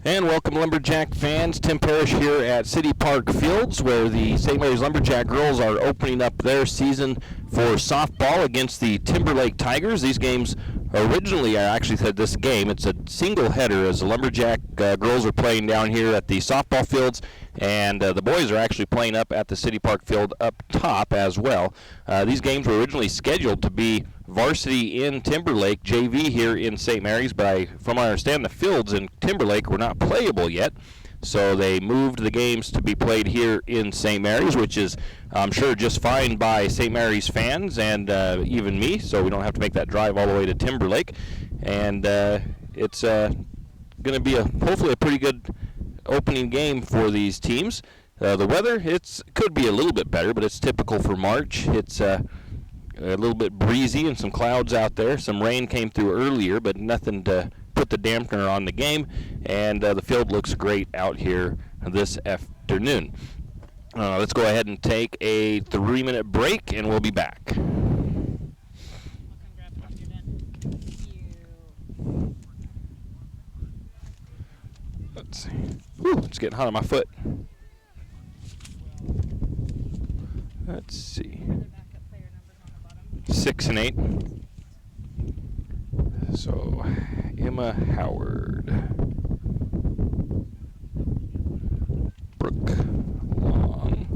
And welcome, Lumberjack fans. Tim Parrish here at City Park Fields, where the St. Mary's Lumberjack girls are opening up their season for softball against the Timberlake Tigers. These games originally, I actually said this game, it's a single header as the Lumberjack girls are playing down here at the softball fields, and the boys are actually playing up at the City Park Field up top as well. These games were originally scheduled to be varsity in Timberlake, JV here in St. Mary's, but from what I understand, the fields in Timberlake were not playable yet, so they moved the games to be played here in St. Mary's, which is, I'm sure, just fine by St. Mary's fans and even me, so we don't have to make that drive all the way to Timberlake, and it's going to be hopefully a pretty good opening game for these teams. The weather, could be a little bit better, but it's typical for March. It's a little bit breezy and some clouds out there. Some rain came through earlier, but nothing to put the dampener on the game. And the field looks great out here this afternoon. Let's go ahead and take a 3-minute break, and we'll be back. Let's see. Whew, it's getting hot on my foot. Let's see. 6 and 8. So Emma Howard, Brooke Long,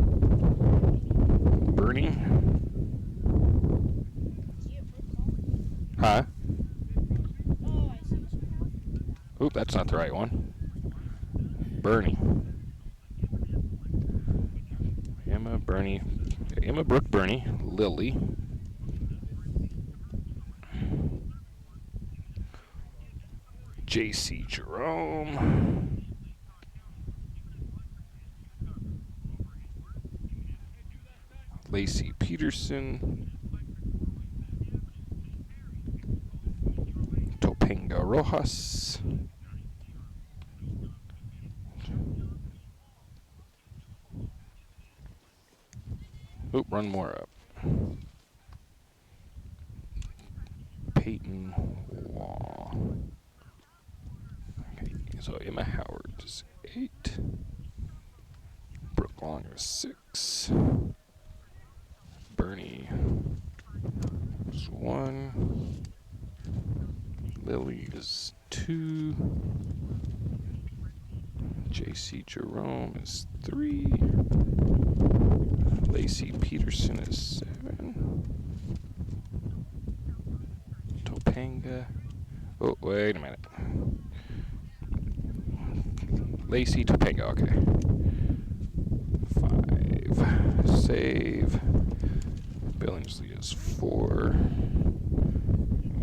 Bernie. Huh? Oop, that's not the right one. Bernie. Emma, Bernie. Emma, Brooke, Bernie, Lily. J.C. Jerome. Lacey Peterson. Topanga Rojas. Oop, run more up. Peyton Wall. Okay, so Emma Howard is 8. Brooke Long is 6. Bernie is 1. Lily is 2. J.C. Jerome is 3. Lacey Peterson is 7. Topanga. Oh, wait a minute. Lacey Topanga, okay. 5. Save. Billingsley is 4.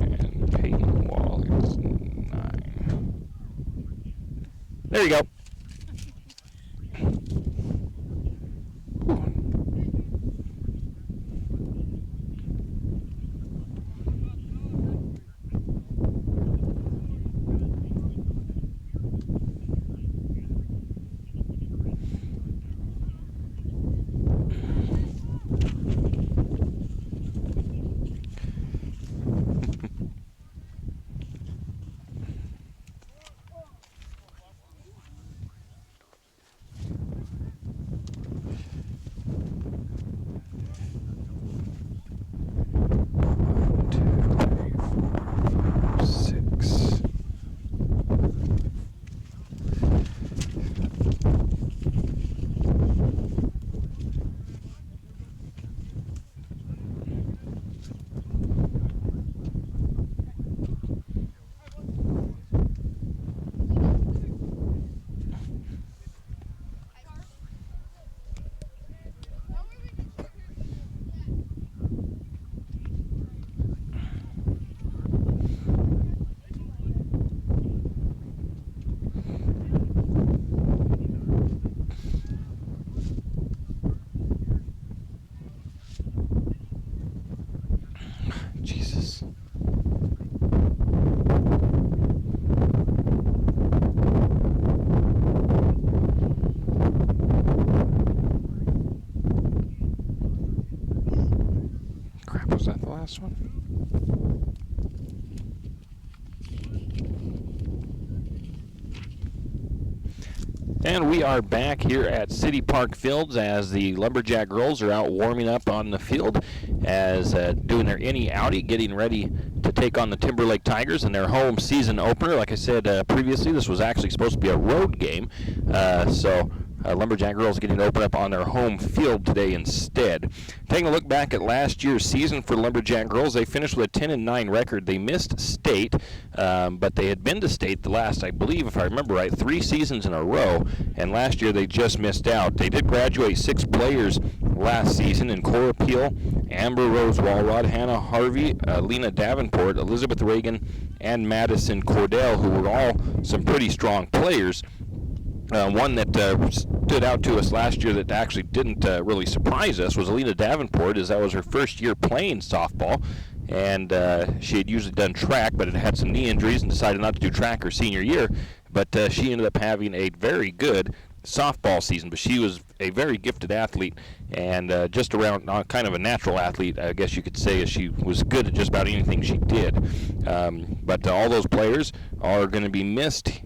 And Peyton Wall is 9. There you go. Jesus. Crap, was that the last one? And we are back here at City Park Fields as the Lumberjack girls are out warming up on the field as doing their innie-outie, getting ready to take on the Timberlake Tigers in their home season opener. Like I said previously, this was actually supposed to be a road game, so Lumberjack girls getting to open up on their home field today instead. Taking a look back at last year's season for Lumberjack girls, they finished with a 10-9 record. They missed state, but they had been to state the last, I believe, if I remember right, 3 seasons in a row, and last year they just missed out. They did graduate 6 players last season in Cora Peel, Amber Rose Walrod, Hannah Harvey, Lena Davenport, Elizabeth Reagan, and Madison Cordell, who were all some pretty strong players. One that stood out to us last year that actually didn't really surprise us was Alina Davenport, as that was her first year playing softball, and she had usually done track but had some knee injuries and decided not to do track her senior year, but she ended up having a very good softball season. But she was a very gifted athlete and just around kind of a natural athlete, I guess you could say, as she was good at just about anything she did. But all those players are going to be missed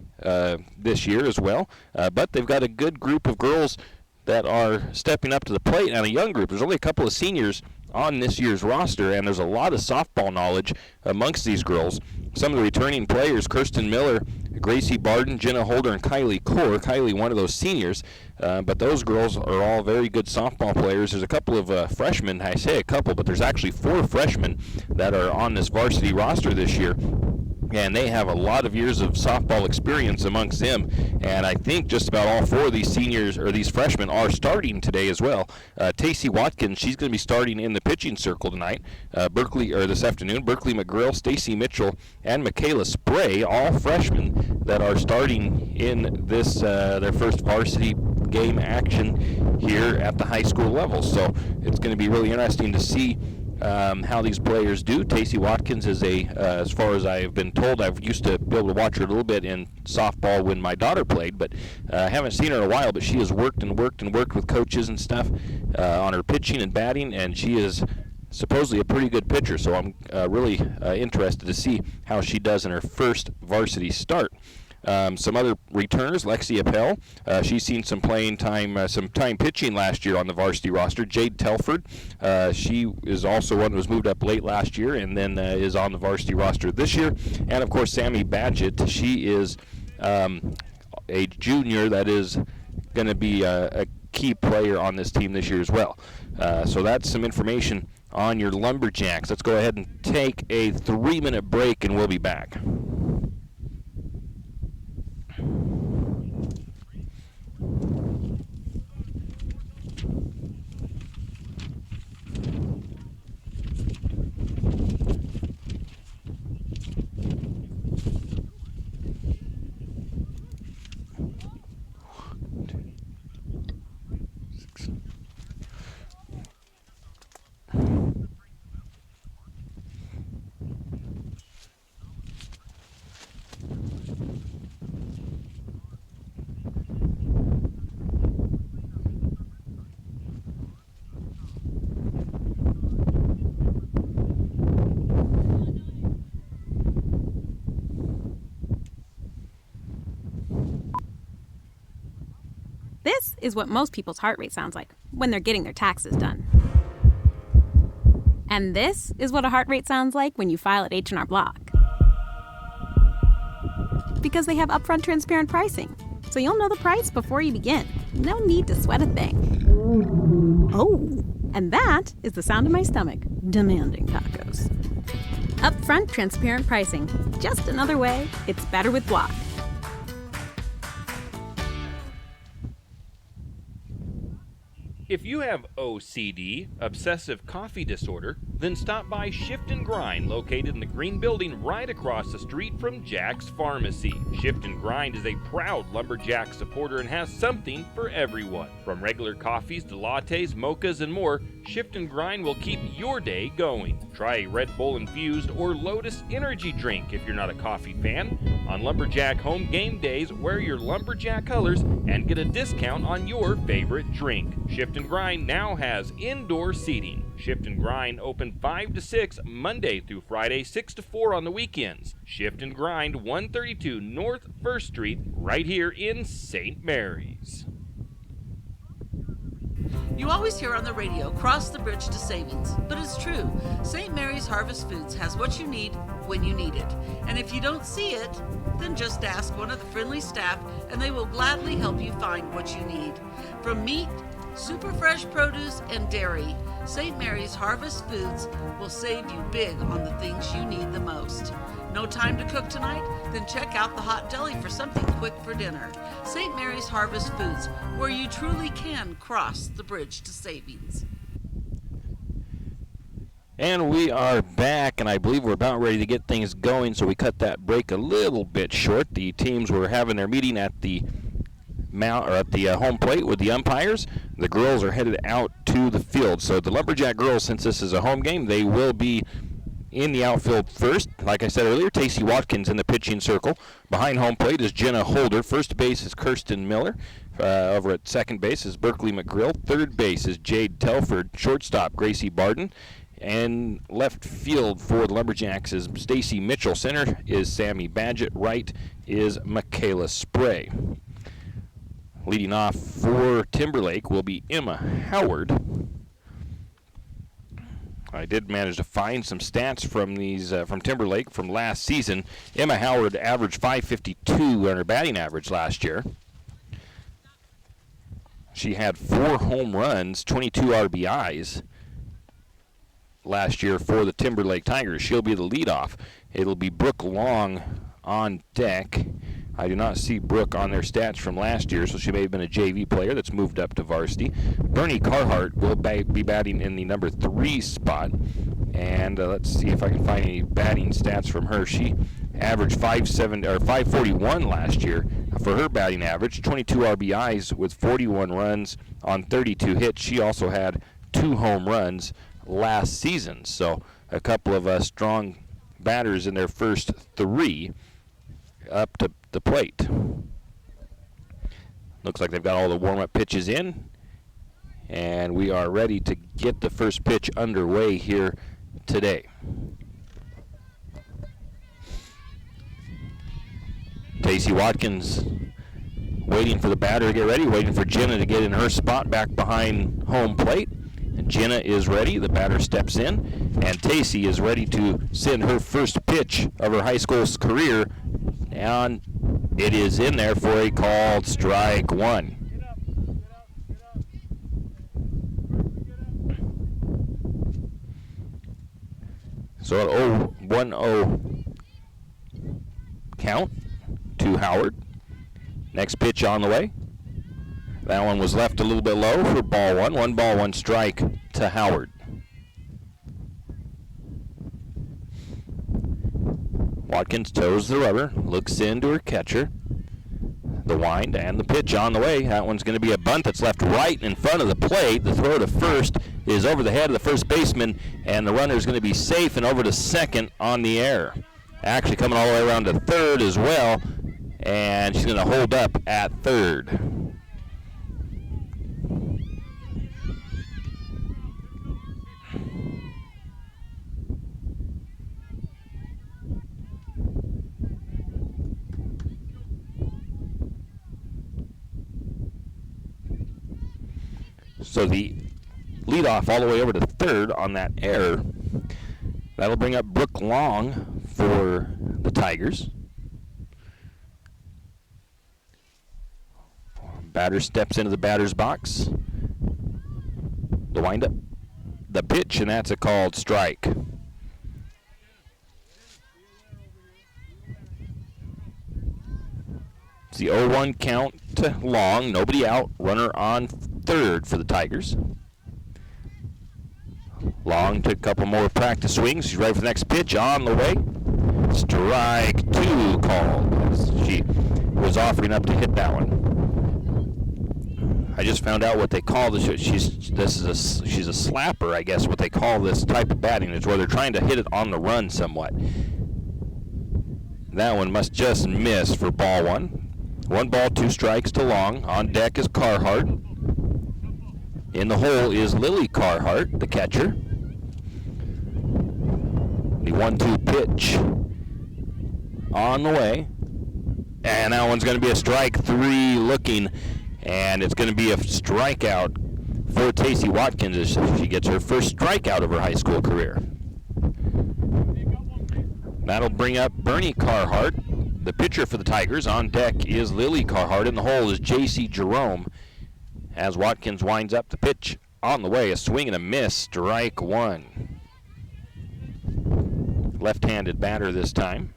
this year as well, but they've got a good group of girls that are stepping up to the plate, and a young group. There's only a couple of seniors on this year's roster, and there's a lot of softball knowledge amongst these girls. Some of the returning players, Kirsten Miller, Gracie Barden, Jenna Holder, and Kylie Core. Kylie, one of those seniors, but those girls are all very good softball players. There's a couple of freshmen. I say a couple, but there's actually 4 freshmen that are on this varsity roster this year. And they have a lot of years of softball experience amongst them, and I think just about all 4 of these seniors or these freshmen are starting today as well. Tacey Watkins, she's going to be starting in the pitching circle tonight. This afternoon. Berkeley McGrill, Stacy Mitchell, and Michaela Spray, all freshmen that are starting in this their first varsity game action here at the high school level. So it's going to be really interesting to see how these players do. Tacey Watkins is as far as I've been told, I've used to be able to watch her a little bit in softball when my daughter played, but I haven't seen her in a while, but she has worked with coaches and stuff on her pitching and batting, and she is supposedly a pretty good pitcher, so I'm really interested to see how she does in her first varsity start. Some other returners, Lexi Appel, she's seen some playing time, some time pitching last year on the varsity roster. Jade Telford, she is also one that was moved up late last year and then is on the varsity roster this year. And, of course, Sammy Badgett, she is a junior that is going to be a key player on this team this year as well. So that's some information on your Lumberjacks. Let's go ahead and take a 3-minute break, and we'll be back. This is what most people's heart rate sounds like when they're getting their taxes done. And this is what a heart rate sounds like when you file at H&R Block. Because they have upfront transparent pricing, so you'll know the price before you begin. No need to sweat a thing. Oh, and that is the sound of my stomach demanding tacos. Upfront transparent pricing. Just another way it's better with Block. If you have OCD, obsessive coffee disorder, then stop by Shift and Grind, located in the green building right across the street from Jack's Pharmacy. Shift and Grind is a proud Lumberjack supporter and has something for everyone. From regular coffees to lattes, mochas, and more, Shift and Grind will keep your day going. Try a Red Bull infused or Lotus energy drink if you're not a coffee fan. On Lumberjack home game days, wear your Lumberjack colors and get a discount on your favorite drink. Shift and Grind now has indoor seating. Shift and Grind open 5 to 6 Monday through Friday, 6 to 4 on the weekends. Shift and Grind 132 North 1st Street, right here in St. Mary's. You always hear on the radio, cross the bridge to savings, but it's true. St. Mary's Harvest Foods has what you need when you need it. And if you don't see it, then just ask one of the friendly staff and they will gladly help you find what you need. From meat, super fresh produce, and dairy, St. Mary's Harvest Foods will save you big on the things you need the most. No time to cook tonight? Then check out the Hot Deli for something quick for dinner. St. Mary's Harvest Foods, where you truly can cross the bridge to savings. And we are back, and I believe we're about ready to get things going, so we cut that break a little bit short. The teams were having their meeting at the home plate with the umpires. The girls are headed out to the field. So the Lumberjack girls, since this is a home game, they will be in the outfield first. Like I said earlier, Tacey Watkins in the pitching circle. Behind home plate is Jenna Holder. First base is Kirsten Miller. Over at second base is Berkeley McGrill. Third base is Jade Telford. Shortstop, Gracie Barden. And left field for the Lumberjacks is Stacy Mitchell. Center is Sammy Badgett. Right is Michaela Spray. Leading off for Timberlake will be Emma Howard. I did manage to find some stats from these from Timberlake from last season. Emma Howard averaged .552 on her batting average last year. She had 4 home runs, 22 RBIs last year for the Timberlake Tigers. She'll be the leadoff. It'll be Brooke Long on deck. I do not see Brooke on their stats from last year, so she may have been a JV player that's moved up to varsity. Bernie Carhart will be batting in the number 3 spot. And let's see if I can find any batting stats from her. She averaged .541 last year for her batting average, 22 RBIs with 41 runs on 32 hits. She also had 2 home runs last season. So a couple of strong batters in their first 3 up to the plate. Looks like they've got all the warm-up pitches in, and we are ready to get the first pitch underway here today. Tacey Watkins waiting for the batter to get ready, waiting for Jenna to get in her spot back behind home plate. And Jenna is ready. The batter steps in, and Tacey is ready to send her first pitch of her high school career, and it is in there for a called strike 1. So an 0-1-0 count to Howard. Next pitch on the way. That one was left a little bit low for ball 1. 1 ball, 1 strike to Howard. Watkins toes the rubber, looks into her catcher. The wind and the pitch on the way. That one's going to be a bunt that's left right in front of the plate. The throw to first is over the head of the first baseman, and the runner is going to be safe and over to second on the air. Actually coming all the way around to third as well, and she's going to hold up at third. So the leadoff all the way over to third on that error. That'll bring up Brooke Long for the Tigers. Batter steps into the batter's box. The windup, the pitch, and that's a called strike. It's the 0-1 count to Long. Nobody out. Runner on third for the Tigers. Long took a couple more practice swings. She's ready for the next pitch on the way. Strike 2 called. She was offering up to hit that one. I just found out what they call this. She's a slapper, I guess. What they call this type of batting is where they're trying to hit it on the run somewhat. That one must just miss for ball one. 1 ball, 2 strikes to long. On deck is Carhart. In the hole is Lily Carhart, the catcher. The 1-2 pitch on the way. And that one's going to be a strike 3 looking. And it's going to be a strikeout for Tacey Watkins as she gets her first strikeout of her high school career. That'll bring up Bernie Carhart, the pitcher for the Tigers. On deck is Lily Carhart. In the hole is J.C. Jerome. As Watkins winds up the pitch on the way, a swing and a miss, strike 1. Left-handed batter this time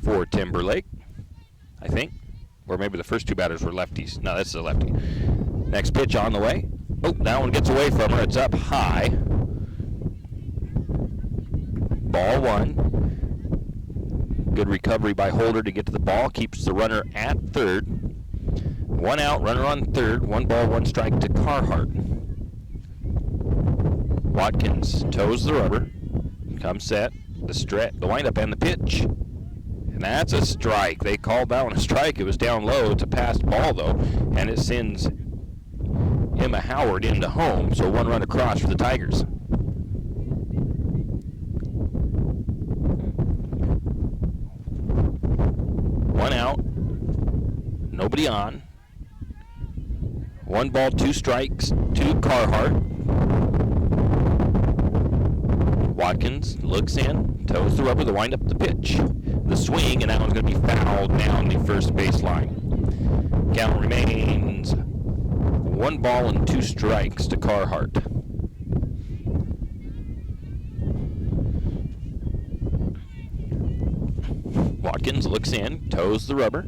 for Timberlake, I think. Or maybe the first 2 batters were lefties. No, that's a lefty. Next pitch on the way. Oh, that one gets away from her. It's up high. Ball 1. Good recovery by Holder to get to the ball. Keeps the runner at third. 1 out, runner on third. 1 ball, 1 strike to Carhart. Watkins toes the rubber. Comes set. The windup and the pitch. And that's a strike. They called that one a strike. It was down low. It's a passed ball, though. And it sends Emma Howard into home. So 1 run across for the Tigers. One out. Nobody on. 1 ball, 2 strikes to Carhart. Watkins looks in, toes the rubber, the windup, the pitch. The swing, and that one's going to be fouled down the first baseline. Count remains 1 ball and 2 strikes to Carhart. Watkins looks in, toes the rubber,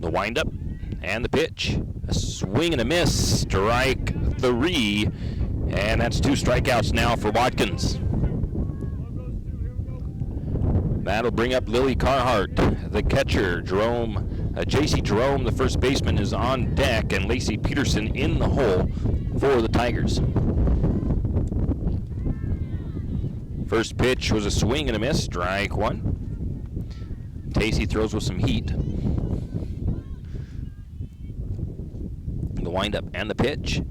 the windup, and the pitch. A swing and a miss, strike 3, and that's 2 strikeouts now for Watkins. That'll bring up Lily Carhart, the catcher. J.C. Jerome, the first baseman, is on deck, and Lacey Peterson in the hole for the Tigers. First pitch was a swing and a miss, strike 1. Tacey throws with some heat. The windup and the pitch.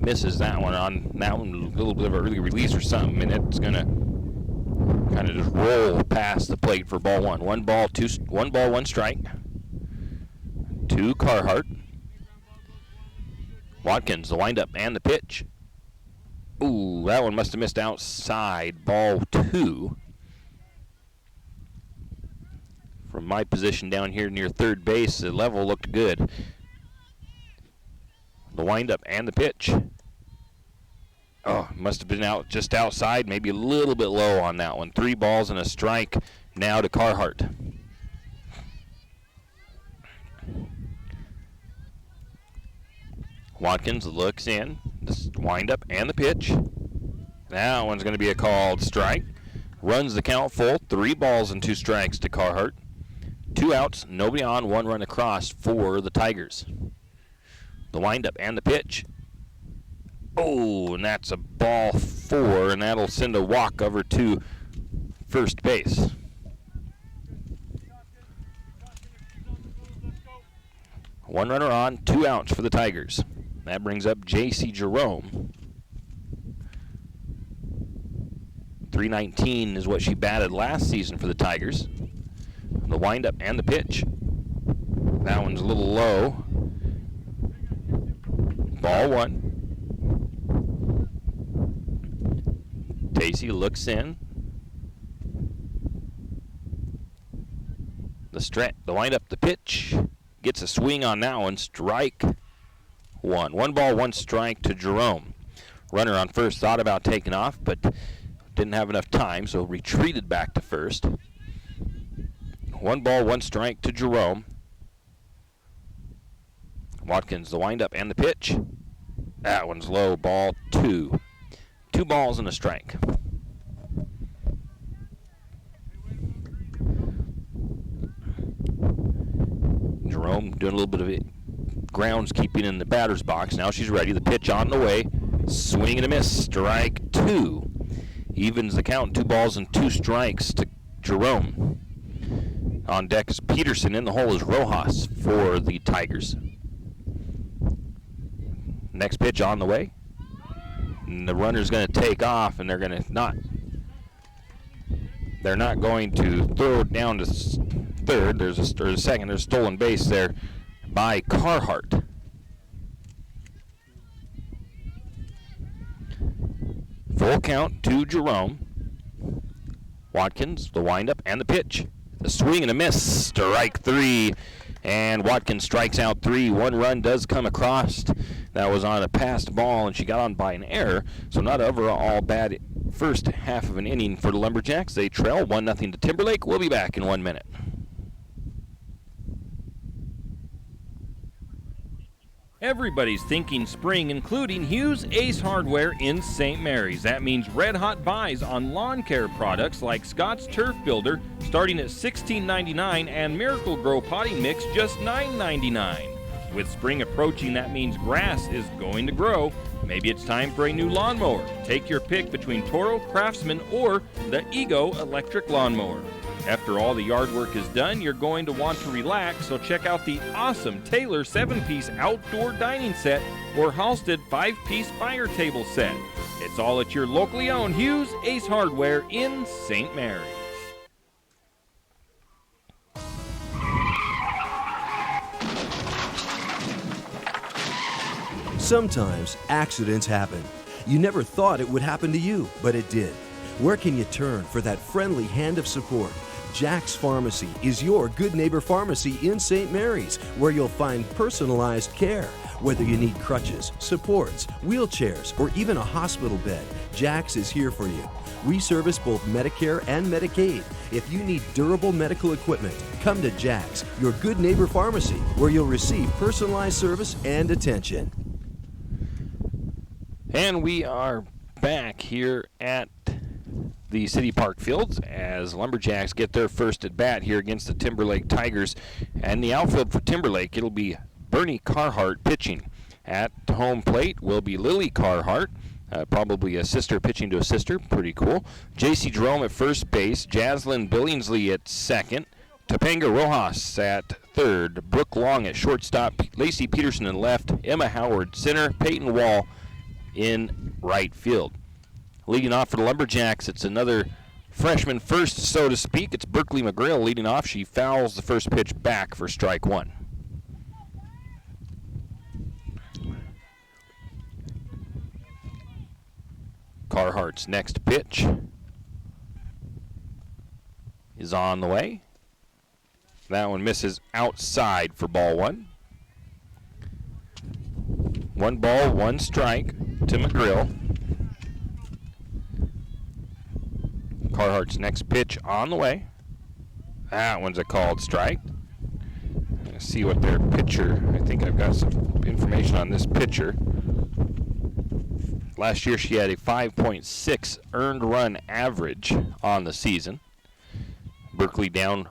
Misses that one on that one, a little bit of an early release or something, and it's going to kind of just roll past the plate for ball 1. 1 ball, 1 strike to Carhart. Watkins, the windup and the pitch. Ooh, that one must have missed outside. Ball 2. From my position down here near third base, the level looked good. The windup and the pitch. Oh, must have been out just outside, maybe a little bit low on that one. 3 balls and a strike now to Carhart. Watkins looks in, the windup and the pitch. That one's going to be a called strike. Runs the count full, 3 balls and 2 strikes to Carhart. 2 outs, nobody on, 1 run across for the Tigers. The windup and the pitch. Oh, and that's a ball 4, and that'll send a walk over to first base. One runner on, 2 outs for the Tigers. That brings up J.C. Jerome. .319 is what she batted last season for the Tigers. The windup and the pitch. That one's a little low. Ball 1. Tacey looks in. The windup, the pitch. Gets a swing on that one. Strike 1. 1 ball, 1 strike to Jerome. Runner on first thought about taking off, but didn't have enough time, so retreated back to first. 1 ball, 1 strike to Jerome. Watkins, the windup and the pitch. That one's low, ball 2. 2 balls and a strike. Jerome doing a little bit of groundskeeping in the batter's box. Now she's ready. The pitch on the way. Swing and a miss. Strike 2. evens the count. 2 balls and 2 strikes to Jerome. On deck is Peterson. In the hole is Rojas for the Tigers. Next pitch on the way. And the runner's going to take off, and they're going to not. They're not going to throw it down to third. There's a second. There's a stolen base there by Carhart. Full count to Jerome. Watkins, the windup, and the pitch. The swing and a miss. Strike 3. And Watkins strikes out 3. 1 run does come across. That was on a passed ball, and she got on by an error. So not overall bad first half of an inning for the Lumberjacks. They trail 1-0 to Timberlake. We'll be back in 1 minute. Everybody's thinking spring, including Hughes Ace Hardware in St. Mary's. That means red-hot buys on lawn care products like Scott's Turf Builder starting at $16.99 and Miracle Grow Potting Mix just $9.99. With spring approaching, that means grass is going to grow. Maybe it's time for a new lawnmower. Take your pick between Toro, Craftsman, or the Ego electric lawnmower. After all the yard work is done, you're going to want to relax, so check out the awesome Taylor 7-piece outdoor dining set or Halstead 5-piece fire table set. It's all at your locally owned Hughes Ace Hardware in St. Mary's. Sometimes accidents happen. You never thought it would happen to you, but it did. Where can you turn for that friendly hand of support? Jack's Pharmacy is your good neighbor pharmacy in St. Mary's, where you'll find personalized care. Whether you need crutches, supports, wheelchairs, or even a hospital bed, Jack's is here for you. We service both Medicare and Medicaid. If you need durable medical equipment, come to Jack's, your good neighbor pharmacy, where you'll receive personalized service and attention. And we are back here at the City Park Fields as Lumberjacks get their first at bat here against the Timberlake Tigers. And the outfield for Timberlake, it'll be Bernie Carhart pitching. At home plate will be Lily Carhart, probably a sister pitching to a sister, pretty cool. J.C. Jerome at first base, Jaslyn Billingsley at second, Topanga Rojas at third, Brooke Long at shortstop, Lacey Peterson in left, Emma Howard center, Peyton Wall in right field. Leading off for the Lumberjacks, it's another freshman first, so to speak. It's Berkeley McGrill leading off. She fouls the first pitch back for strike 1. Carhart's next pitch is on the way. That one misses outside for ball 1. 1 ball, 1 strike to McGrill. Carhart's next pitch on the way. That one's a called strike. Let's see what their pitcher, I think I've got some information on this pitcher. Last year she had a 5.6 earned run average on the season. Berkeley down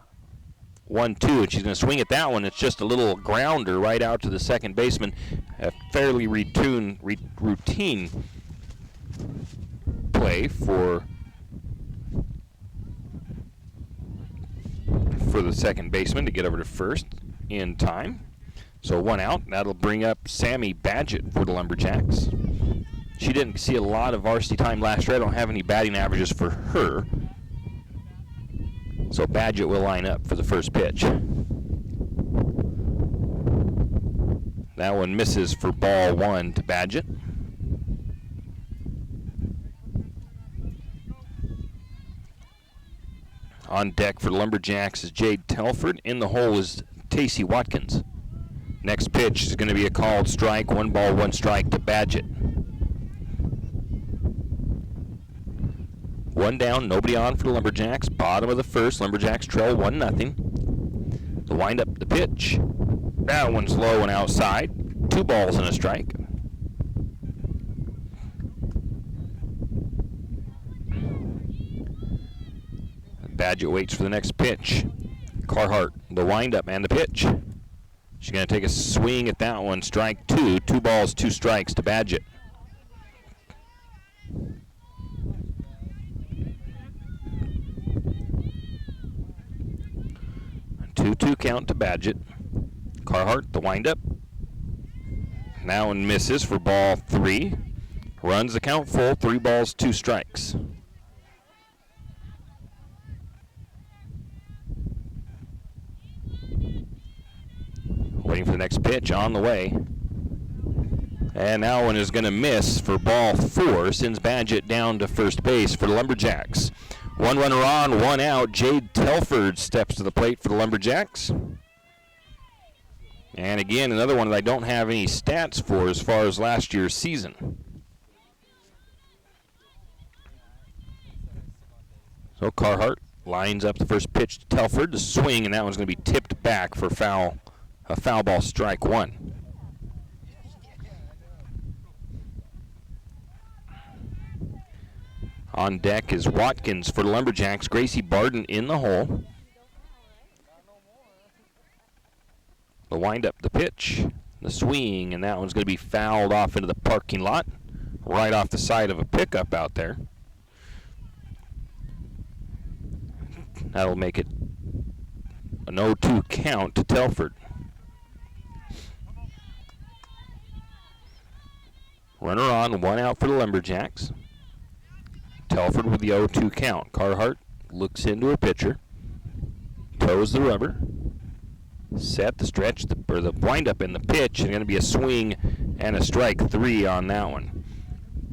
1-2, and she's going to swing at that one. It's just a little grounder right out to the second baseman. A fairly routine play for the second baseman to get over to first in time. So 1 out. That'll bring up Sammy Badgett for the Lumberjacks. She didn't see a lot of varsity time last year. I don't have any batting averages for her. So Badgett will line up for the first pitch. That one misses for ball 1 to Badgett. On deck for the Lumberjacks is Jade Telford. In the hole is Tacey Watkins. Next pitch is going to be a called strike. 1 ball, 1 strike to Badgett. 1 down, nobody on for the Lumberjacks. Bottom of the first, Lumberjacks trail 1-0. The windup, the pitch. That one's low and outside. 2 balls and a strike. Badgett waits for the next pitch. Carhart, the windup and the pitch. She's going to take a swing at that one. Strike 2. 2 balls, 2 strikes to Badgett. 2-2 count to Badgett. Carhart, the windup. Now and misses for ball 3. Runs the count full, 3 balls, 2 strikes. Waiting for the next pitch, on the way. And that one is going to miss for ball 4, sends Badgett down to first base for the Lumberjacks. 1 runner on, 1 out. Jade Telford steps to the plate for the Lumberjacks. And again, another one that I don't have any stats for as far as last year's season. So Carhart lines up the first pitch to Telford, the swing, and that one's going to be tipped back for a foul ball, strike 1. On deck is Watkins for the Lumberjacks. Gracie Barden in the hole. The windup, the pitch, the swing, and that one's going to be fouled off into the parking lot, right off the side of a pickup out there. That'll make it an 0-2 count to Telford. Runner on, 1 out for the Lumberjacks. Telford with the 0-2 count. Carhart looks into her pitcher, toes the rubber, set the stretch, or the windup in the pitch, and going to be a swing and a strike 3 on that one.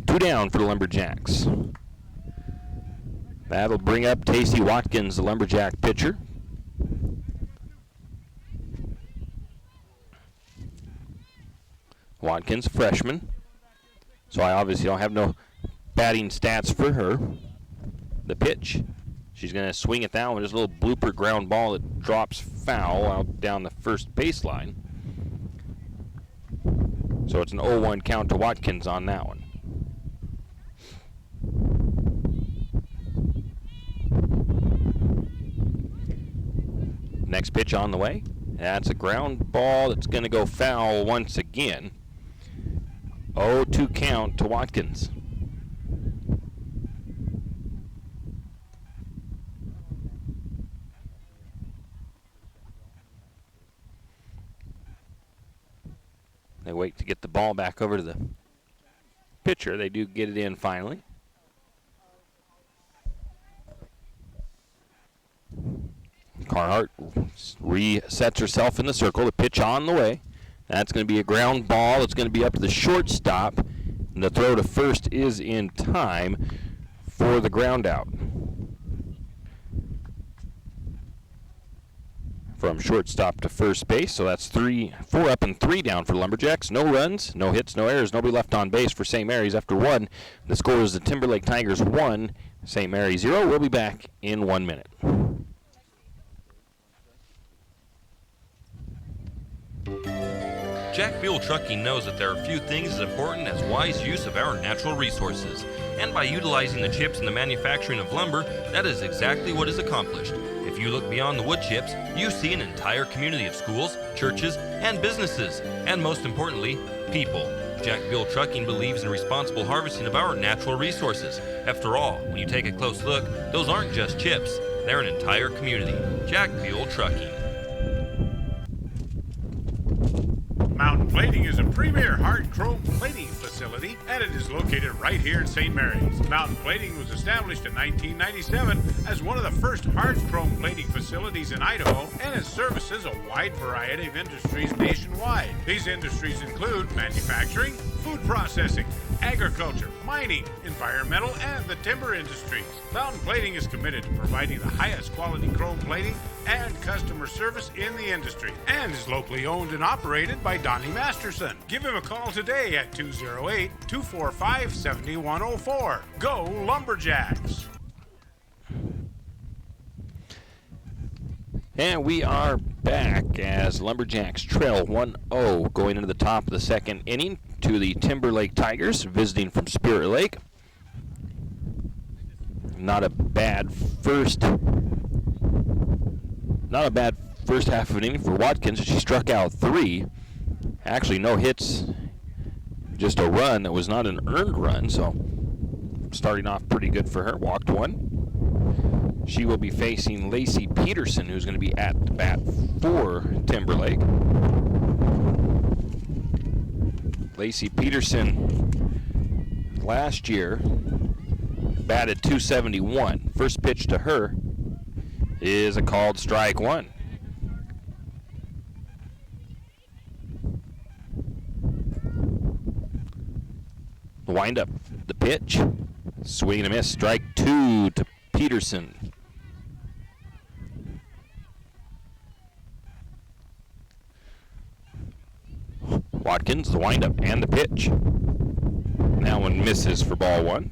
2 down for the Lumberjacks. That'll bring up Tacey Watkins, the Lumberjack pitcher. Watkins, freshman. So I obviously don't have no batting stats for her. The pitch. She's going to swing at that one. Just a little blooper ground ball that drops foul out down the first baseline. So it's an 0-1 count to Watkins on that one. Next pitch on the way. That's a ground ball that's going to go foul once again. 0-2 count to Watkins. They wait to get the ball back over to the pitcher. They do get it in finally. Carhart resets herself in the circle. The pitch on the way. That's going to be a ground ball. It's going to be up to the shortstop. And the throw to first is in time for the ground out. From shortstop to first base. So that's 4 up and 3 down for the Lumberjacks. No runs, no hits, no errors, nobody left on base for St. Mary's after 1. The score is the Timberlake Tigers 1, St. Mary's 0. We'll be back in 1 minute. Jack Buell Trucking knows that there are few things as important as wise use of our natural resources. And by utilizing the chips in the manufacturing of lumber, that is exactly what is accomplished. If you look beyond the wood chips, you see an entire community of schools, churches, and businesses. And most importantly, people. Jack Buell Trucking believes in responsible harvesting of our natural resources. After all, when you take a close look, those aren't just chips. They're an entire community. Jack Buell Trucking. Mountain Plating is a premier hard chrome plating facility, and it is located right here in St. Mary's. Mountain Plating was established in 1997 as one of the first hard chrome plating facilities in Idaho, and it services a wide variety of industries nationwide. These industries include manufacturing, food processing, agriculture, mining, environmental, and the timber industries. Mountain Plating is committed to providing the highest quality chrome plating and customer service in the industry, and is locally owned and operated by Donnie Masterson. Give him a call today at 208-245-7104. Go Lumberjacks! And we are back as Lumberjacks trail 1-0 going into the top of the second inning to the Timberlake Tigers visiting from Spirit Lake. Not a bad first half of an inning for Watkins. She struck out 3. Actually, no hits, just a run that was not an earned run, so starting off pretty good for her. Walked 1. She will be facing Lacey Peterson, who's going to be at the bat for Timberlake. Lacey Peterson last year batted .271. First pitch to her is a called strike one. The windup, the pitch, swing and a miss, strike two to Peterson. Watkins, the windup and the pitch. That one misses for ball one.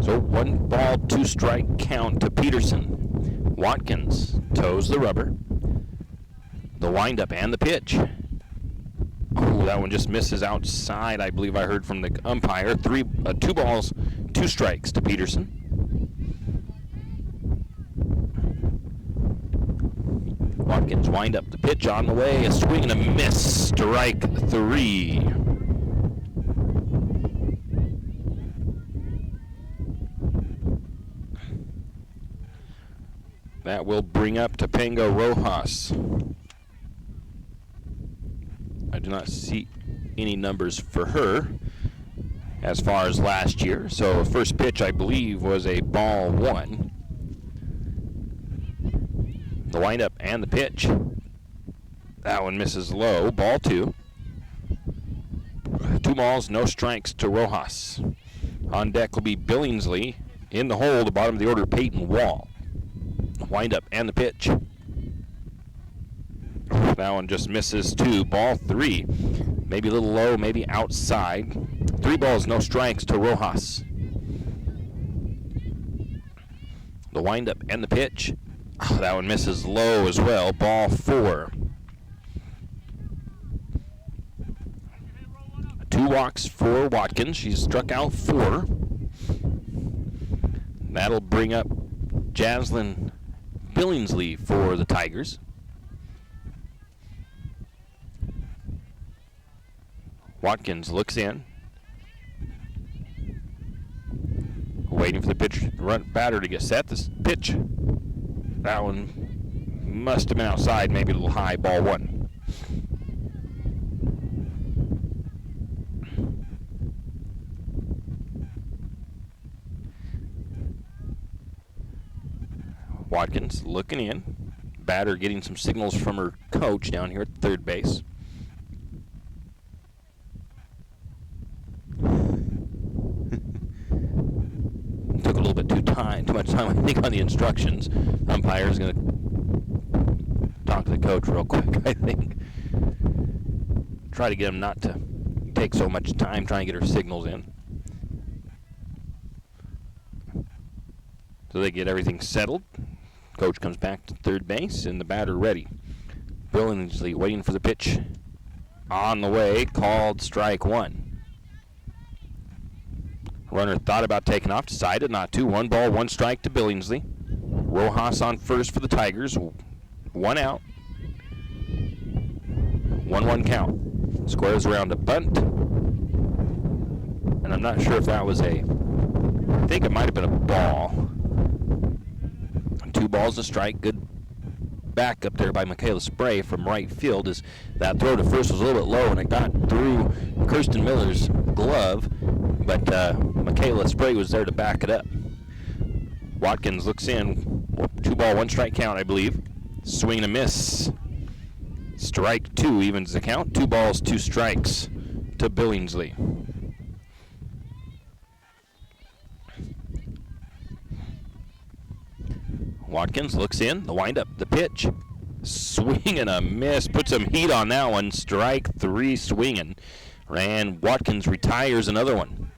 So 1 ball, 2 strike count to Peterson. Watkins toes the rubber. The windup and the pitch. Oh, that one just misses outside, I believe I heard from the umpire. 2 balls, 2 strikes to Peterson. Watkins wind up the pitch on the way, a swing and a miss, strike 3. That will bring up Topanga Rojas. I do not see any numbers for her as far as last year. So first pitch, I believe, was a ball 1. The windup and the pitch. That one misses low. Ball 2. 2 balls, no strikes to Rojas. On deck will be Billingsley. In the hole, the bottom of the order, Peyton Wall. Windup and the pitch. That one just misses 2. Ball 3. Maybe a little low, maybe outside. 3 balls, no strikes to Rojas. The windup and the pitch. Oh, that one misses low as well. Ball 4. 2 walks for Watkins. She's struck out 4. That'll bring up Jaslyn Billingsley for the Tigers. Watkins looks in. Waiting for the batter to get set. This pitch. That one must have been outside, maybe a little high, ball 1. Watkins looking in. Batter getting some signals from her coach down here at third base. Took a little bit too much time, I think, on the instructions. Umpire's going to talk to the coach real quick, I think. Try to get him not to take so much time trying to get her signals in. So they get everything settled. Coach comes back to third base, and the batter ready. Billingsley waiting for the pitch. On the way, called strike 1. Runner thought about taking off, decided not to. 1 ball, 1 strike to Billingsley. Rojas on first for the Tigers. 1 out. 1-1 count. Squares around a bunt. And I'm not sure if that was I think it might have been a ball. 2 balls, a strike. Good back up there by Michaela Spray from right field. As that throw to first was a little bit low, and it got through Kirsten Miller's glove. But Michaela Spray was there to back it up. Watkins looks in. 2 ball, 1 strike count, I believe. Swing and a miss. Strike 2 evens the count. 2 balls, 2 strikes to Billingsley. Watkins looks in. The windup, the pitch. Swing and a miss. Put some heat on that one. Strike 3 swinging. And Watkins retires another one.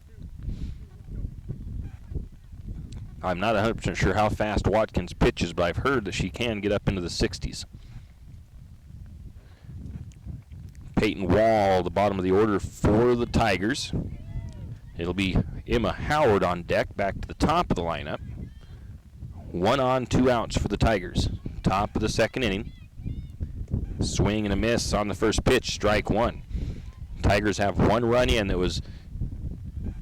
I'm not 100% sure how fast Watkins pitches, but I've heard that she can get up into the 60s. Peyton Wall, the bottom of the order for the Tigers. It'll be Emma Howard on deck, back to the top of the lineup. 1 on, 2 outs for the Tigers. Top of the second inning. Swing and a miss on the first pitch, strike 1. Tigers have 1 run in that was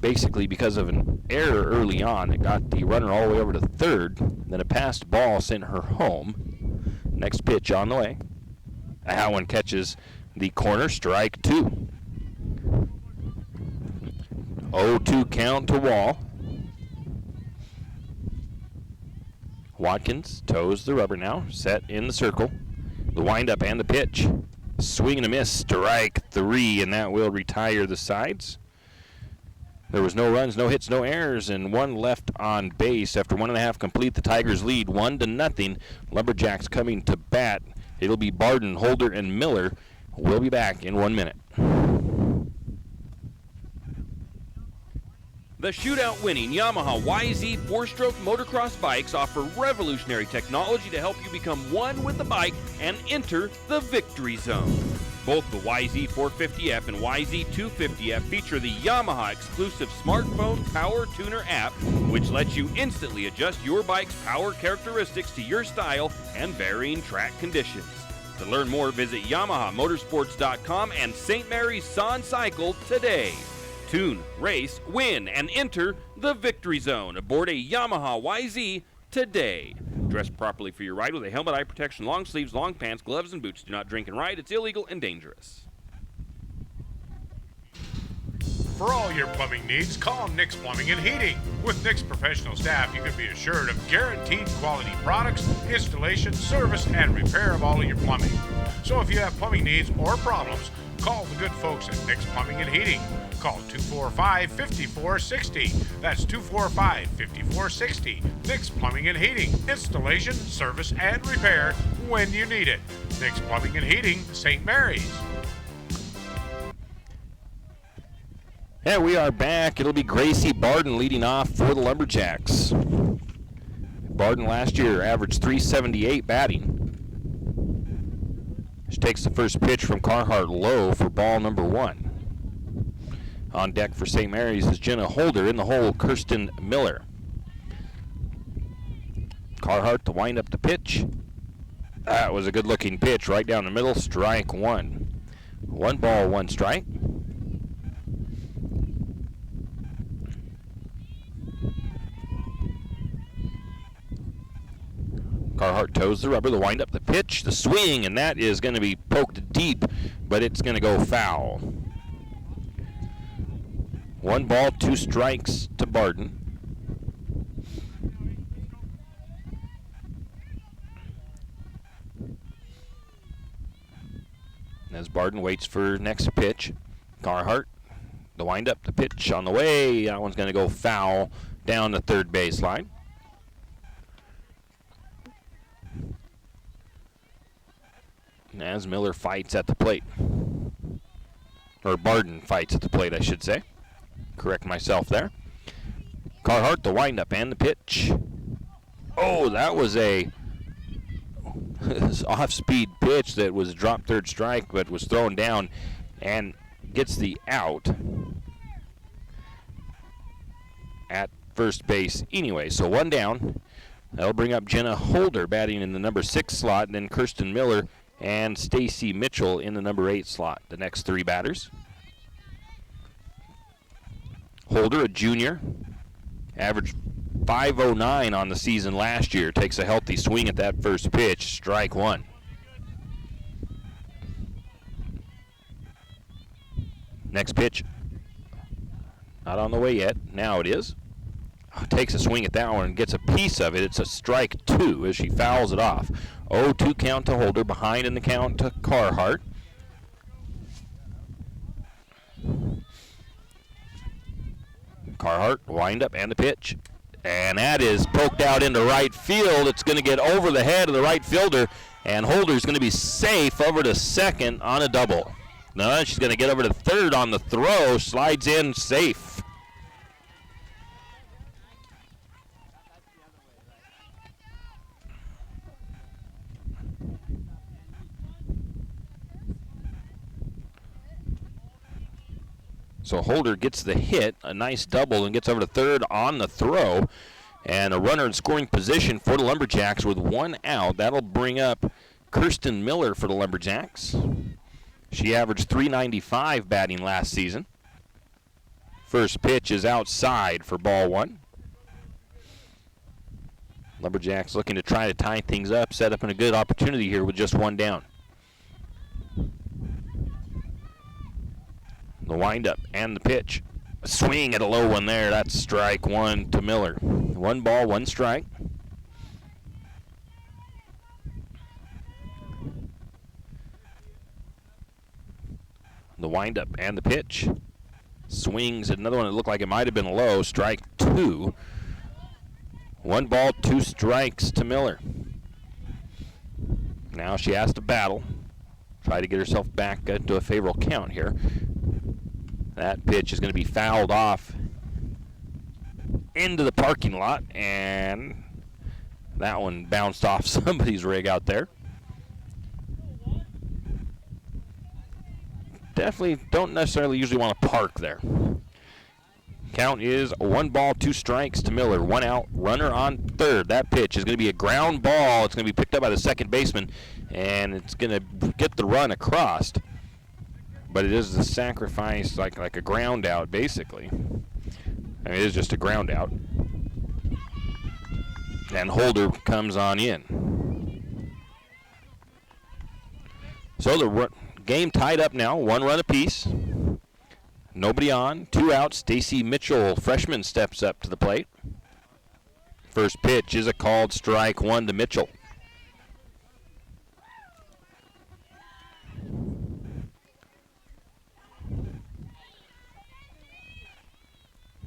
basically because of an error early on. It got the runner all the way over to third. Then a passed ball sent her home. Next pitch on the way. That one catches the corner, strike 2. 0-2 count to Wall. Watkins toes the rubber now, set in the circle. The windup and the pitch. Swing and a miss, strike 3, and that will retire the sides. There was no runs, no hits, no errors, and 1 left on base. After 1.5 complete, the Tigers lead 1-0. Lumberjacks coming to bat. It'll be Barden, Holder, and Miller. We'll be back in 1 minute. The shootout-winning Yamaha YZ 4-stroke motocross bikes offer revolutionary technology to help you become one with the bike and enter the victory zone. Both the YZ450F and YZ250F feature the Yamaha exclusive smartphone power tuner app, which lets you instantly adjust your bike's power characteristics to your style and varying track conditions. To learn more, visit YamahaMotorsports.com and St. Mary's Son Cycle today. Tune, race, win, and enter the victory zone aboard a Yamaha YZ today. Dress properly for your ride with a helmet, eye protection, long sleeves, long pants, gloves, and boots. Do not drink and ride. It's illegal and dangerous. For all your plumbing needs, call Nick's Plumbing and Heating. With Nick's professional staff, you can be assured of guaranteed quality products, installation, service, and repair of all of your plumbing. So if you have plumbing needs or problems, call the good folks at Nick's Plumbing and Heating. Call 245-5460. That's 245-5460. Nick's Plumbing and Heating. Installation, service, and repair when you need it. Nick's Plumbing and Heating, St. Mary's. Yeah, we are back. It'll be Gracie Barden leading off for the Lumberjacks. Barden last year averaged .378 batting. She takes the first pitch from Carhart low for ball number 1. On deck for St. Mary's is Jenna Holder. In the hole, Kirsten Miller. Carhart to wind up the pitch. That was a good-looking pitch right down the middle. Strike 1. 1 ball, 1 strike. Carhart toes the rubber, the wind up the pitch, the swing, and that is going to be poked deep, but it's going to go foul. 1 ball, 2 strikes to Barden. As Barden waits for next pitch, Carhart, the wind up, the pitch on the way. That one's going to go foul down the third baseline. As Miller fights at the plate. Or Barden fights at the plate, I should say. Correct myself there. Carhart, the windup and the pitch. Oh, that was a off-speed pitch that was dropped third strike, but was thrown down and gets the out at first base anyway. So 1 down. That'll bring up Jenna Holder batting in the number 6 slot, and then Kirsten Miller and Stacy Mitchell in the number 8 slot, the next 3 batters. Holder, a junior, averaged .509 on the season last year. Takes a healthy swing at that first pitch, strike 1. Next pitch, not on the way yet. Now it is. Takes a swing at that one and gets a piece of it. It's a strike 2 as she fouls it off. 0-2 count to Holder, behind in the count to Carhart. Carhart, wind up and the pitch. And that is poked out into right field. It's going to get over the head of the right fielder, and Holder's going to be safe over to second on a double. No, she's going to get over to third on the throw, slides in safe. So Holder gets the hit, a nice double, and gets over to third on the throw. And a runner in scoring position for the Lumberjacks with 1 out. That'll bring up Kirsten Miller for the Lumberjacks. She averaged .395 batting last season. First pitch is outside for ball one. Lumberjacks looking to try to tie things up, set up in a good opportunity here with just one down. The windup and the pitch. A swing at a low one there. That's strike one to Miller. 1 ball, 1 strike. The windup and the pitch. Swings at another one that looked like it might have been low. Strike 2. 1 ball, 2 strikes to Miller. Now she has to battle. Try to get herself back into a favorable count here. That pitch is going to be fouled off into the parking lot, and that one bounced off somebody's rig out there. Definitely don't necessarily usually want to park there. Count is 1 ball, 2 strikes to Miller. 1 out, runner on third. That pitch is going to be a ground ball. It's going to be picked up by the second baseman, and it's going to get the run across. But it is a sacrifice, like a ground out, basically. I mean, it is just a ground out. And Holder comes on in. So the game tied up now, 1 run apiece. Nobody on, 2 out. Stacy Mitchell, freshman, steps up to the plate. First pitch is a called strike 1 to Mitchell.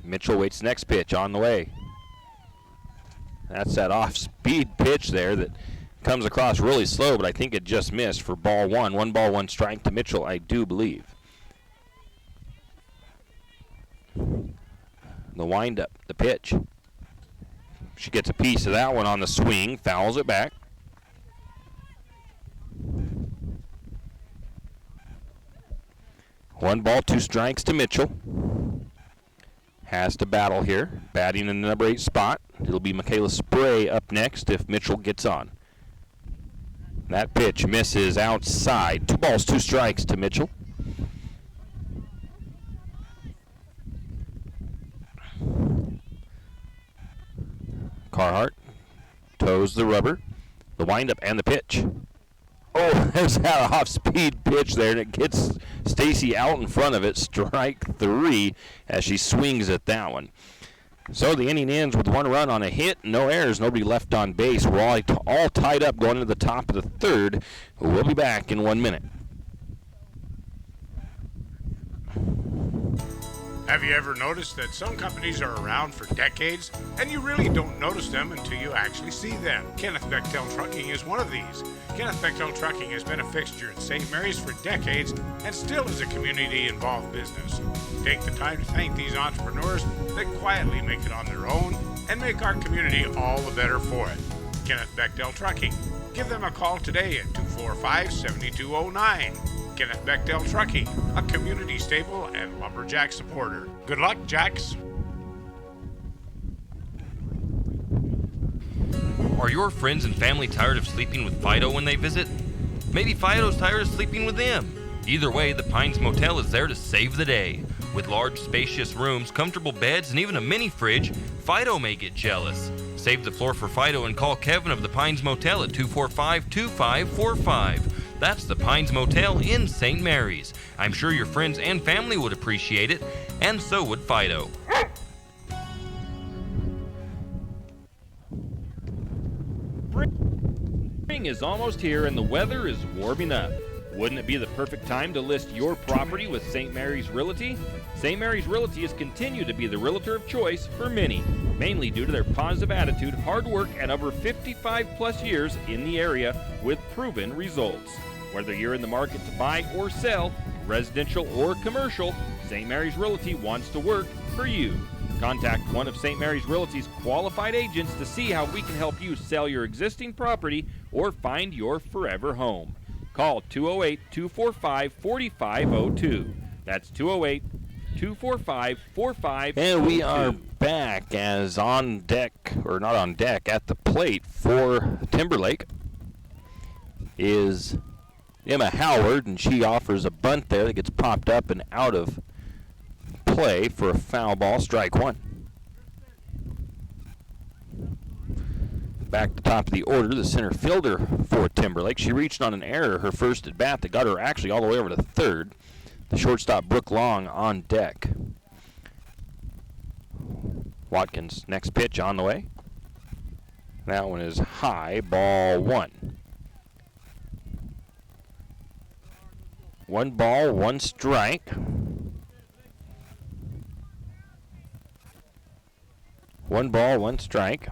Mitchell waits next pitch on the way. That's that off-speed pitch there that comes across really slow, but I think it just missed for ball 1. 1 ball, 1 strike to Mitchell, I do believe. The windup, the pitch. She gets a piece of that one on the swing, fouls it back. One ball, 2 strikes to Mitchell. Has to battle here, batting in the number 8 spot. It'll be Michaela Spray up next if Mitchell gets on. That pitch misses outside. 2 balls, 2 strikes to Mitchell. Carhart toes the rubber. The windup and the pitch. Oh, there's that off-speed pitch there, and it gets Stacy out in front of it. Strike 3 as she swings at that one. So the inning ends with 1 run on a hit, no errors, nobody left on base. We're all tied up going into the top of the 3rd. We'll be back in 1 minute. Have you ever noticed that some companies are around for decades and you really don't notice them until you actually see them? Kenneth Bechtel Trucking is one of these. Kenneth Bechtel Trucking has been a fixture in St. Mary's for decades and still is a community-involved business. Take the time to thank these entrepreneurs that quietly make it on their own and make our community all the better for it. Kenneth Bechtel Trucking. Give them a call today at 245-7209. Kenneth Bechtel Trucking, a community stable and lumberjack supporter. Good luck, Jacks. Are your friends and family tired of sleeping with Fido when they visit? Maybe Fido's tired of sleeping with them. Either way, the Pines Motel is there to save the day. With large, spacious rooms, comfortable beds, and even a mini fridge, Fido may get jealous. Save the floor for Fido and call Kevin of the Pines Motel at 245-2545. That's the Pines Motel in St. Mary's. I'm sure your friends and family would appreciate it, and so would Fido. Spring is almost here and the weather is warming up. Wouldn't it be the perfect time to list your property with St. Mary's Realty? St. Mary's Realty has continued to be the realtor of choice for many, mainly due to their positive attitude, hard work, and over 55 plus years in the area with proven results. Whether you're in the market to buy or sell, residential or commercial, St. Mary's Realty wants to work for you. Contact one of St. Mary's Realty's qualified agents to see how we can help you sell your existing property or find your forever home. Call 208-245-4502. That's 208-245-4502. And we are back as on deck, or not on deck, at the plate for Timberlake is Emma Howard, and she offers a bunt there that gets popped up and out of play for a foul ball, strike one. Back to the top of the order, the center fielder for Timberlake. She reached on an error her first at bat that got her actually all the way over to third. The shortstop, Brooke Long, on deck. Watkins, next pitch on the way. That one is high, ball one. 1 ball, 1 strike. 1 ball, 1 strike.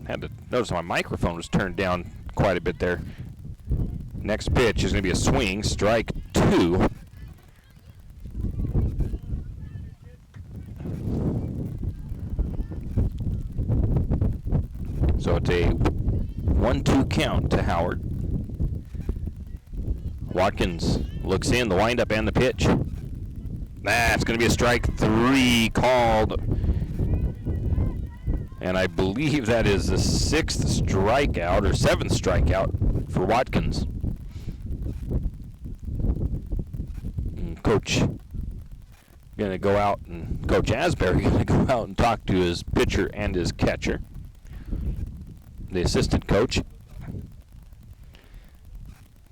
Had to notice my microphone was turned down quite a bit there. Next pitch is going to be a swing, strike 2. So it's a 1-2 count to Howard. Watkins looks in, the windup and the pitch. That's going to be a strike 3 called. And I believe that is the 6th strikeout or 7th strikeout for Watkins. And Coach going to go out, and Coach Asbury going to go out and talk to his pitcher and his catcher. The assistant coach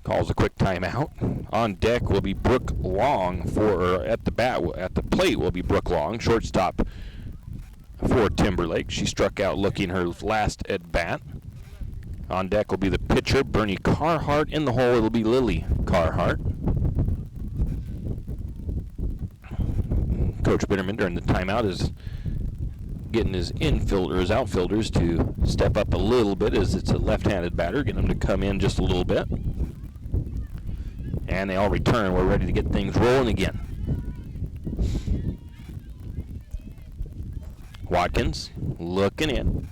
calls a quick timeout. On deck will be Brooke Long at the plate will be Brooke Long, shortstop for Timberlake. She struck out looking her last at bat. On deck will be the pitcher, Bernie Carhart. In the hole, it'll be Lily Carhart. Coach Bitterman during the timeout is getting his outfielders to step up a little bit, as it's a left-handed batter, getting them to come in just a little bit. And they all return. We're ready to get things rolling again. Watkins looking in.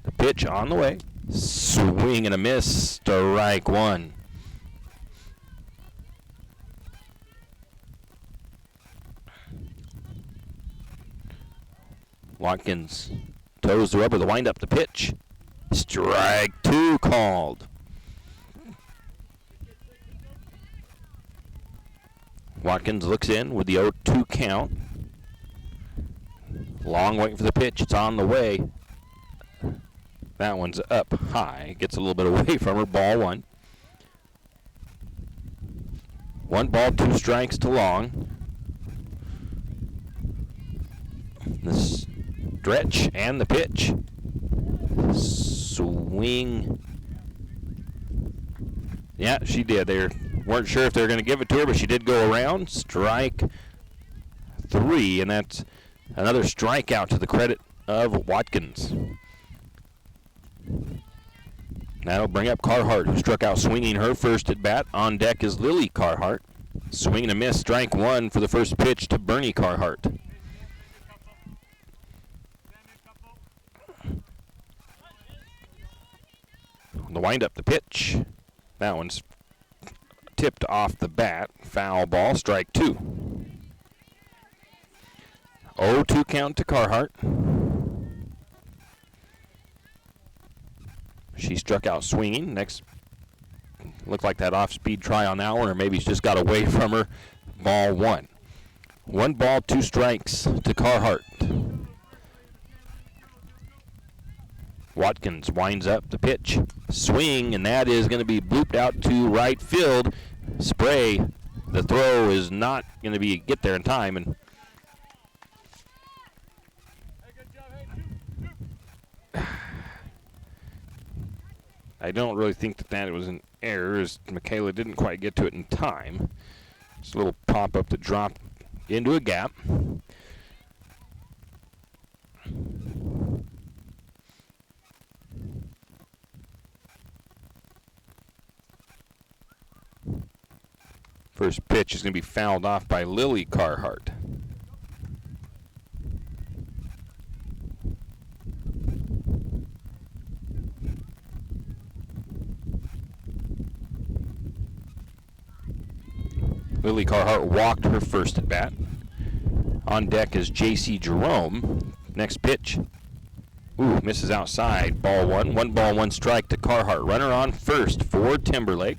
The pitch on the way. Swing and a miss. Strike 1. Watkins toes the rubber, the windup, the pitch. Strike 2 called. Watkins looks in with the 0-2 count. Long waiting for the pitch. It's on the way. That one's up high. Gets a little bit away from her. Ball 1. 1 ball, 2 strikes to Long. The stretch and the pitch. Swing. Yeah, she did. They weren't sure if they were going to give it to her, but she did go around. Strike 3, and that's another strikeout to the credit of Watkins. That'll bring up Carhart, who struck out swinging her first at bat. On deck is Lily Carhart. Swing and a miss. Strike 1 for the first pitch to Bernie Carhart. The windup, the pitch. That one's tipped off the bat. Foul ball, strike 2. 0-2 count to Carhart. She struck out swinging. Next, looked like that off-speed try on that one, or maybe he's just got away from her. Ball 1. 1 ball, 2 strikes to Carhart. Watkins winds up the pitch. Swing, and that is going to be blooped out to right field. Spray. The throw is not going to get there in time, and I don't really think that was an error, as Michaela didn't quite get to it in time. Just a little pop-up that dropped into a gap. First pitch is going to be fouled off by Lily Carhart. Lily Carhart walked her first at bat. On deck is J.C. Jerome. Next pitch. Ooh, misses outside. Ball 1. 1 ball, 1 strike to Carhart. Runner on first for Timberlake.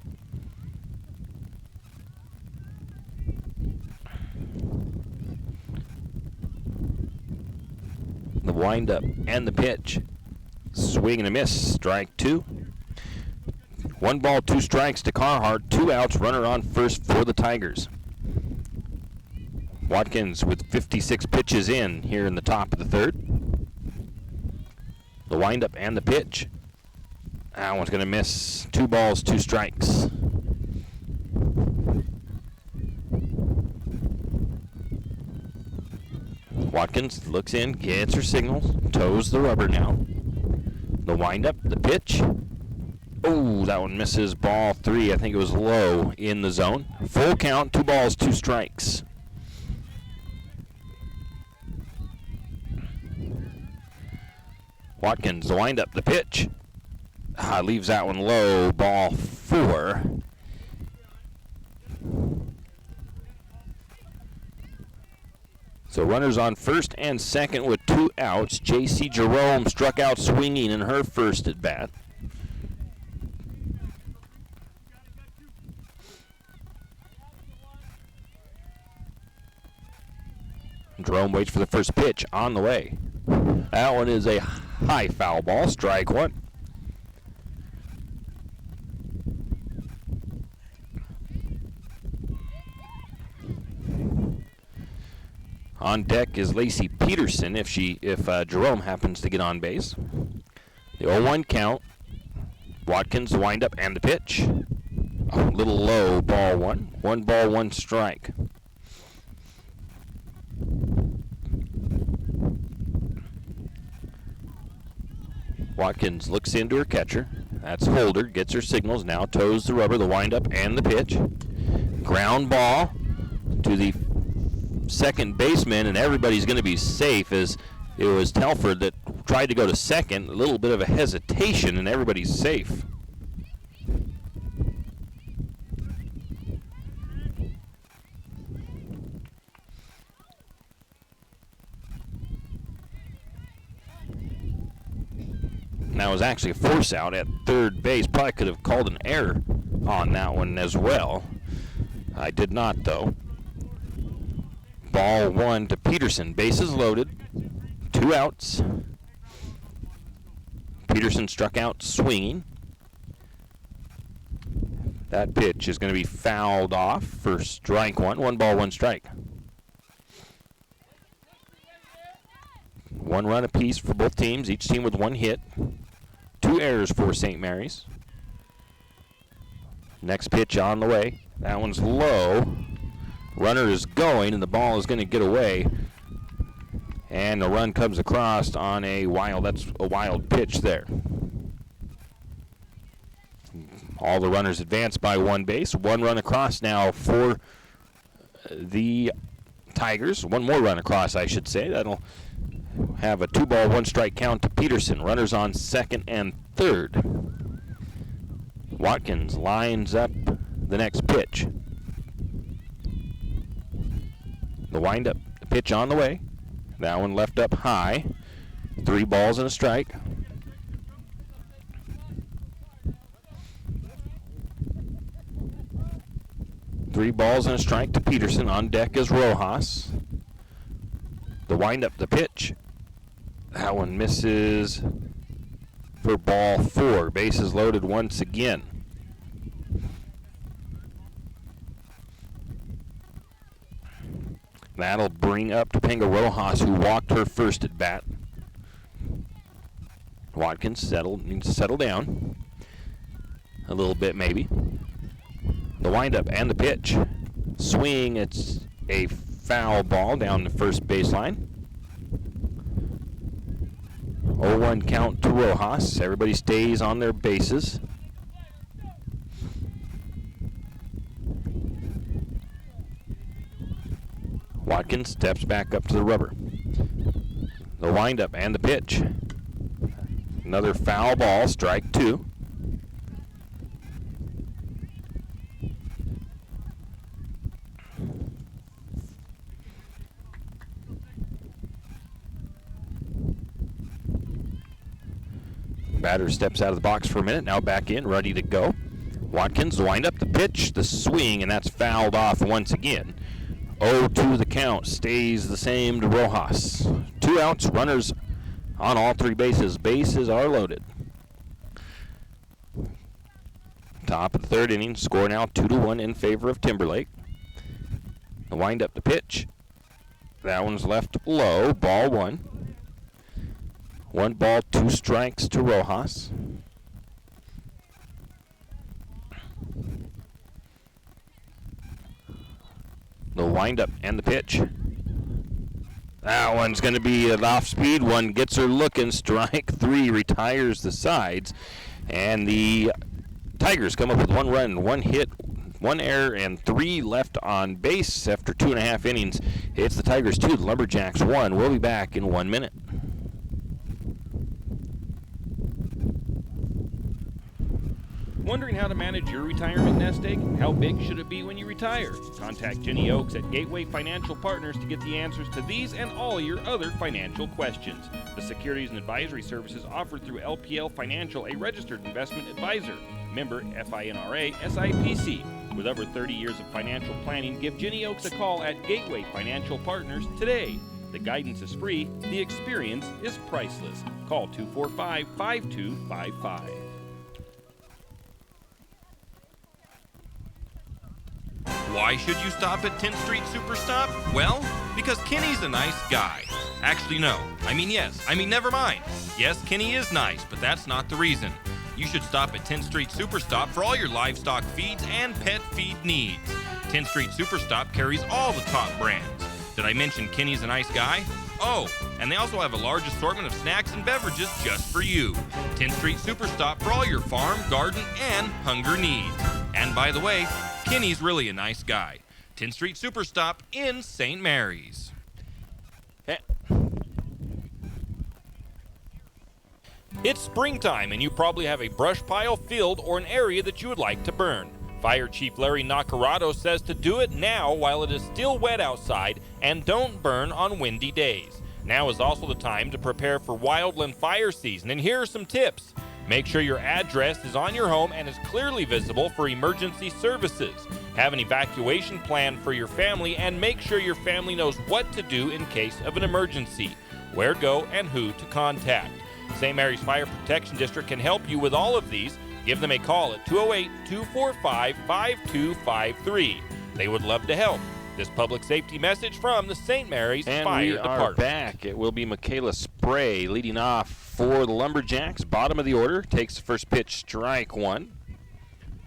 windup and the pitch. Swing and a miss, strike 2. 1 ball, 2 strikes to Carhart, 2 outs, runner on first for the Tigers. Watkins with 56 pitches in here in the top of the 3rd. The windup and the pitch. That one's going to miss. 2 balls, 2 strikes. Watkins looks in, gets her signals, toes the rubber now. The windup, the pitch. Oh, that one misses. Ball 3. I think it was low in the zone. Full count, 2 balls, 2 strikes. Watkins, the windup, the pitch. Leaves that one low. Ball 4. So runners on first and second with 2 outs. J.C. Jerome struck out swinging in her first at bat. Jerome waits for the first pitch on the way. That one is a high foul ball, strike 1. On deck is Lacey Peterson if Jerome happens to get on base. The 0-1 count. Watkins, the windup and the pitch. A little low, ball 1. 1 ball, 1 strike. Watkins looks into her catcher. That's Holder, gets her signals, now toes the rubber, the windup and the pitch. Ground ball to the second baseman, and everybody's going to be safe as it was Telford that tried to go to second. A little bit of a hesitation, and everybody's safe. That was actually a force out at third base. Probably could have called an error on that one as well. I did not, though. Ball 1 to Peterson. Bases loaded. 2 outs. Peterson struck out swinging. That pitch is going to be fouled off for strike 1. 1 ball, 1 strike. 1 run apiece for both teams. Each team with 1 hit. 2 errors for St. Mary's. Next pitch on the way. That one's low. Runner is going, and the ball is going to get away. And the run comes across on that's a wild pitch there. All the runners advance by 1 base. 1 run across now for the Tigers. 1 more run across, I should say. That'll have a 2 ball, 1 strike count to Peterson. Runners on second and third. Watkins lines up the next pitch. The windup, the pitch on the way. That one left up high. 3 balls and a strike. Three balls and a strike to Peterson. On deck is Rojas. The windup, the pitch. That one misses for ball 4. Bases loaded once again. That'll bring up Topanga Rojas, who walked her first at bat. Watkins needs to settle down a little bit, maybe. The windup and the pitch. Swing, it's a foul ball down the first baseline. 0-1 count to Rojas. Everybody stays on their bases. Watkins steps back up to the rubber. The windup and the pitch. Another foul ball, strike 2. Batter steps out of the box for a minute, now back in, ready to go. Watkins, the windup, the pitch, the swing, and that's fouled off once again. 0-2 the count, stays the same to Rojas. 2 outs, runners on all three bases. Bases are loaded. Top of the third inning, score now 2-1 in favor of Timberlake. The wind up the pitch. That one's left low, ball one. 1 ball, 2 strikes to Rojas. The wind up and the pitch. That one's going to be an off-speed one. Gets her looking. Strike 3, retires the sides. And the Tigers come up with 1 run, 1 hit, 1 error, and 3 left on base after 2.5 innings. It's the Tigers 2, the Lumberjacks 1. We'll be back in 1 minute. Wondering how to manage your retirement nest egg? How big should it be when you retire? Contact Jenny Oakes at Gateway Financial Partners to get the answers to these and all your other financial questions. The securities and advisory services offered through LPL Financial, a registered investment advisor. Member FINRA SIPC. With over 30 years of financial planning, give Jenny Oakes a call at Gateway Financial Partners today. The guidance is free. The experience is priceless. Call 245-5255. Why should you stop at 10th Street Superstop? Well, because Kenny's a nice guy. Actually, no. Never mind. Yes, Kenny is nice, but that's not the reason. You should stop at 10th Street Superstop for all your livestock feeds and pet feed needs. 10th Street Superstop carries all the top brands. Did I mention Kenny's a nice guy? Oh, and they also have a large assortment of snacks and beverages just for you. 10th Street Superstop for all your farm, garden, and hunger needs. And by the way, Kenny's really a nice guy. 10th Street Superstop in St. Mary's. It's springtime, and you probably have a brush pile, field, or an area that you would like to burn. Fire Chief Larry Nacarado says to do it now while it is still wet outside, and don't burn on windy days. Now is also the time to prepare for wildland fire season, and here are some tips. Make sure your address is on your home and is clearly visible for emergency services. Have an evacuation plan for your family, and make sure your family knows what to do in case of an emergency, where to go, and who to contact. St. Mary's Fire Protection District can help you with all of these. Give them a call at 208-245-5253. They would love to help. This public safety message from the St. Mary's Fire Department. And we are back. It will be Michaela Spray leading off for the Lumberjacks. Bottom of the order. Takes the first pitch, strike 1.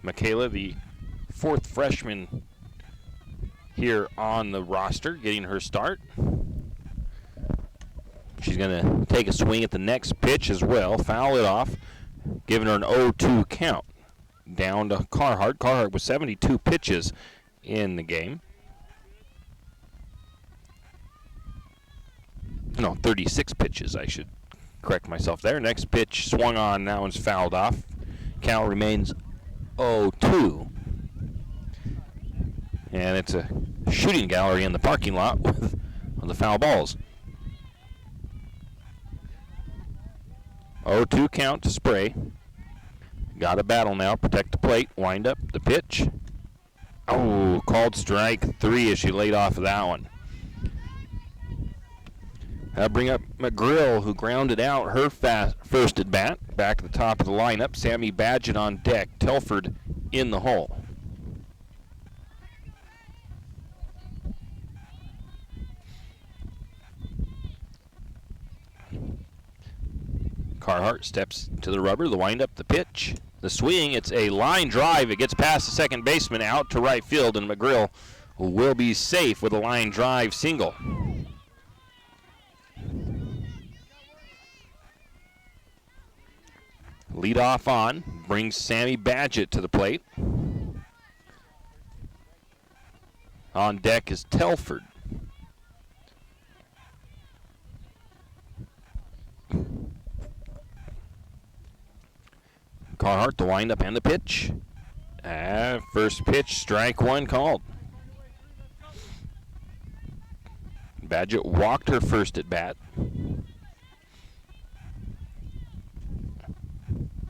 Michaela, the 4th freshman here on the roster, getting her start. She's going to take a swing at the next pitch as well. Foul it off, giving her an 0-2 count. Down to Carhart. Carhart with 72 pitches in the game. No, 36 pitches, I should correct myself there. Next pitch swung on, that one's fouled off. Count remains 0-2. And it's a shooting gallery in the parking lot with the foul balls. 0-2 count to Spray. Got a battle now, protect the plate, wind up the pitch. Oh, called strike 3 as she laid off of that one. That'll bring up McGrill, who grounded out her first at bat. Back at the top of the lineup, Sammy Badgett on deck, Telford in the hole. Carhart steps to the rubber, the windup, the pitch, the swing. It's a line drive. It gets past the second baseman out to right field, and McGrill will be safe with a line drive single. Lead off on, brings Sammy Badgett to the plate. On deck is Telford. Carhart, the windup and the pitch. First pitch, strike 1 called. Badgett walked her first at bat.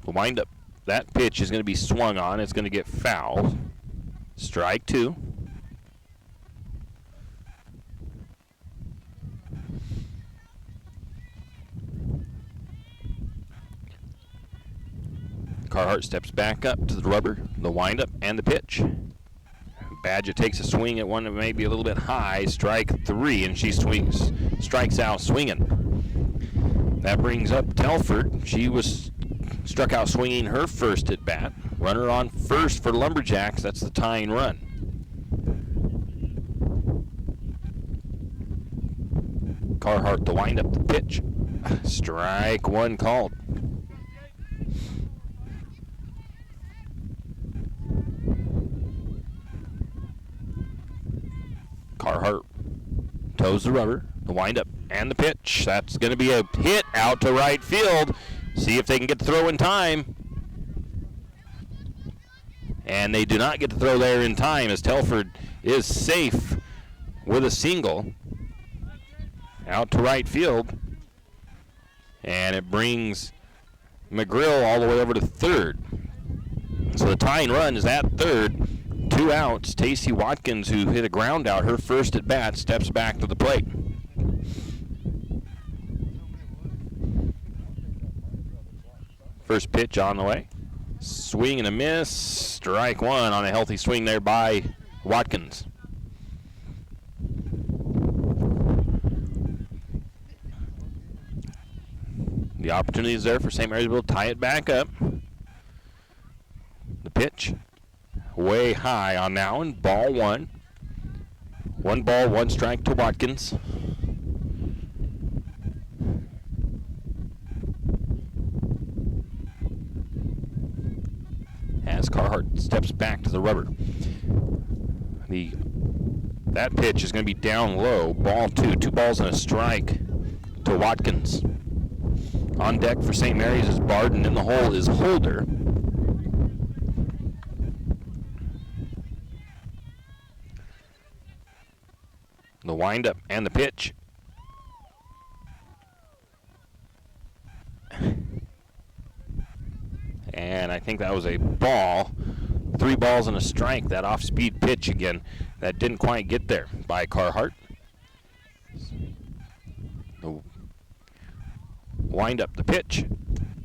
The windup, that pitch is going to be swung on. It's going to get fouled. Strike 2. Carhart steps back up to the rubber, the windup, and the pitch. Badgett takes a swing at one that may be a little bit high, strike 3, and she strikes out swinging. That brings up Telford. She was struck out swinging her first at bat. Runner on first for Lumberjacks. That's the tying run. Carhart to wind up the pitch. Strike 1 called. Carhart toes the rubber, the windup, and the pitch. That's going to be a hit out to right field. See if they can get the throw in time. And they do not get the throw there in time as Telford is safe with a single out to right field. And it brings McGrill all the way over to third. So the tying run is at third. 2 outs. Tacey Watkins, who hit a ground out her first at bat, steps back to the plate. First pitch on the way. Swing and a miss. Strike 1 on a healthy swing there by Watkins. The opportunity is there for St. Mary's to tie it back up. The pitch way high on that one. Ball 1. 1 ball, 1 strike to Watkins. As Carhart steps back to the rubber. That pitch is going to be down low. Ball 2. 2 balls and a strike to Watkins. On deck for St. Mary's is Barden. In the hole is Holder. The windup and the pitch. And I think that was a ball. 3 balls and a strike. That off-speed pitch again. That didn't quite get there by Carhart. The wind up the pitch.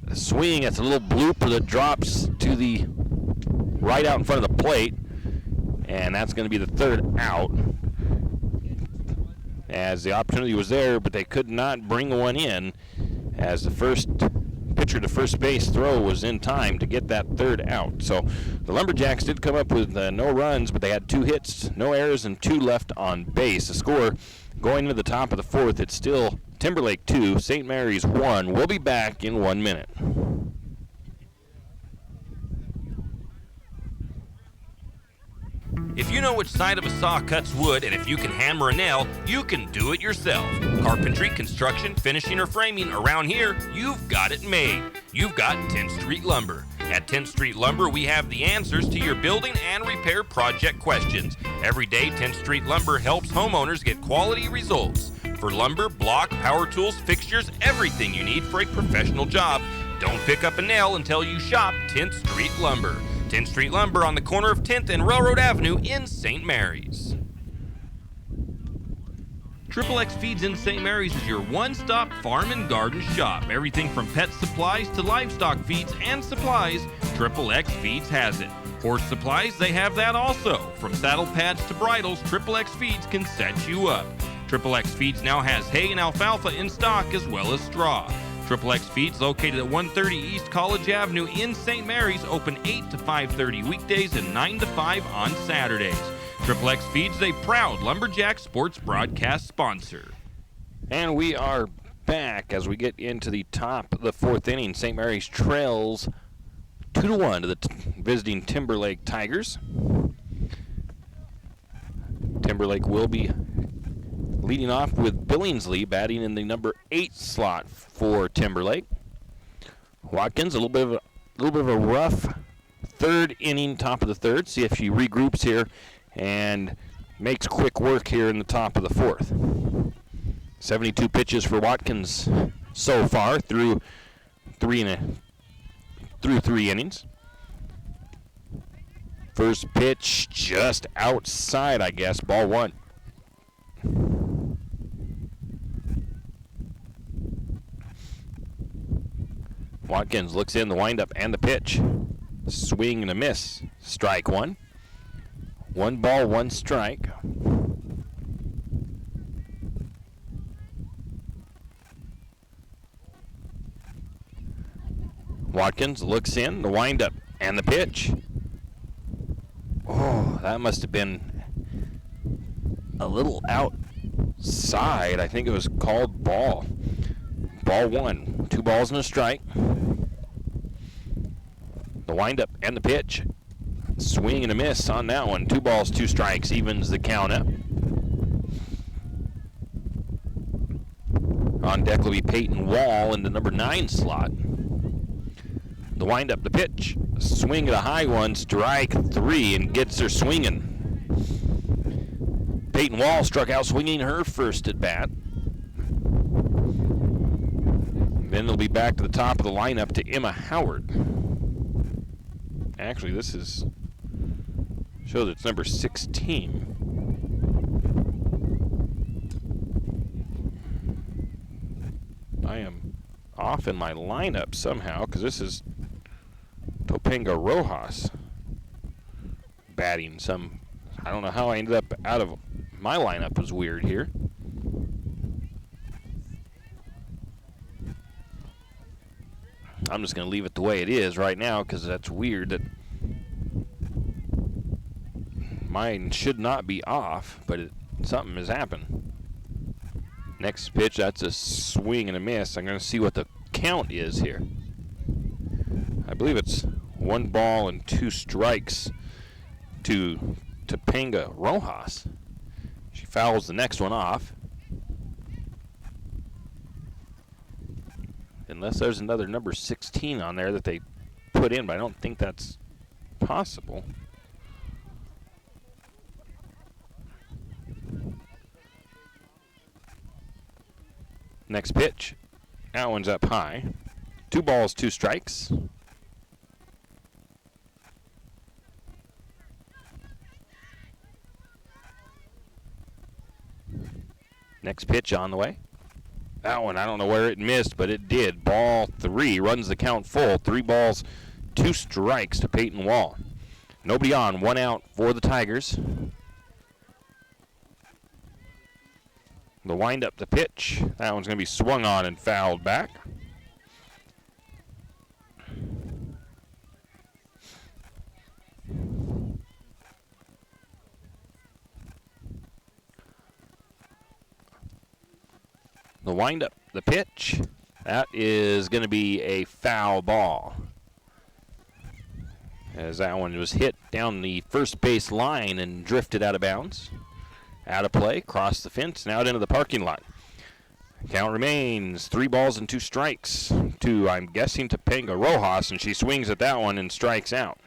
The swing, it's a little blooper that drops to the right out in front of the plate. And that's going to be the 3rd out. As the opportunity was there, but they could not bring one in as the first pitcher to first base throw was in time to get that 3rd out. So the Lumberjacks did come up with no runs, but they had 2 hits, no errors, and 2 left on base. The score going to the top of the 4th, it's still Timberlake 2, St. Mary's 1. We'll be back in 1 minute. If you know which side of a saw cuts wood and if you can hammer a nail, you can do it yourself. Carpentry, construction, finishing, or framing, around here, you've got it made. You've got 10th Street Lumber. At 10th Street Lumber, we have the answers to your building and repair project questions. Every day, 10th Street Lumber helps homeowners get quality results. For lumber, block, power tools, fixtures, everything you need for a professional job. Don't pick up a nail until you shop 10th Street Lumber. 10th Street Lumber on the corner of 10th and Railroad Avenue in St. Mary's. Triple X Feeds in St. Mary's is your one-stop farm and garden shop. Everything from pet supplies to livestock feeds and supplies, Triple X Feeds has it. Horse supplies, they have that also. From saddle pads to bridles, Triple X Feeds can set you up. Triple X Feeds now has hay and alfalfa in stock as well as straw. Triple X Feeds, located at 130 East College Avenue in St. Mary's, open 8 to 5:30 weekdays and 9 to 5 on Saturdays. Triple X Feeds is a proud Lumberjack sports broadcast sponsor. And we are back as we get into the top of the 4th inning. St. Mary's trails 2-1 to the visiting Timberlake Tigers. Timberlake will be leading off with Billingsley batting in the number 8 slot for Timberlake. Watkins, a little bit of a rough 3rd inning, top of the 3rd. See if she regroups here and makes quick work here in the top of the 4th. 72 pitches for Watkins so far through 3 innings. First pitch just outside, I guess, ball 1. Watkins looks in the windup and the pitch. Swing and a miss. Strike one. 1 ball, 1 strike. Watkins looks in the windup and the pitch. Oh, that must have been a little outside. I think it was called ball. Ball 1. 2 balls and a strike. The windup and the pitch. Swing and a miss on that one. 2 balls, 2 strikes, evens the count up. On deck will be Peyton Wall in the number 9 slot. The windup, the pitch. Swing at a high one, strike 3, and gets her swinging. Peyton Wall struck out swinging her first at bat. Then it'll be back to the top of the lineup to Emma Howard. Actually, this shows it's number 16. I am off in my lineup somehow because this is Topanga Rojas batting some. I don't know how I ended up out of my lineup. Was weird here. I'm just going to leave it the way it is right now because that's weird that mine should not be off, but something has happened. Next pitch, that's a swing and a miss. I'm going to see what the count is here. I believe it's 1 ball and 2 strikes to Topanga Rojas. She fouls the next one off. Unless there's another number 16 on there that they put in, but I don't think that's possible. Next pitch. That one's up high. 2 balls, 2 strikes. Next pitch on the way. That one, I don't know where it missed, but it did. Ball 3, runs the count full. 3 balls, 2 strikes to Peyton Wall. Nobody on, 1 out for the Tigers. The windup, the pitch. That one's going to be swung on and fouled back. The windup, the pitch. That is going to be a foul ball. As that one was hit down the first base line and drifted out of bounds. Out of play, crossed the fence, and out into the parking lot. Count remains 3 balls and 2 strikes to, I'm guessing, Topanga Rojas, and she swings at that one and strikes out.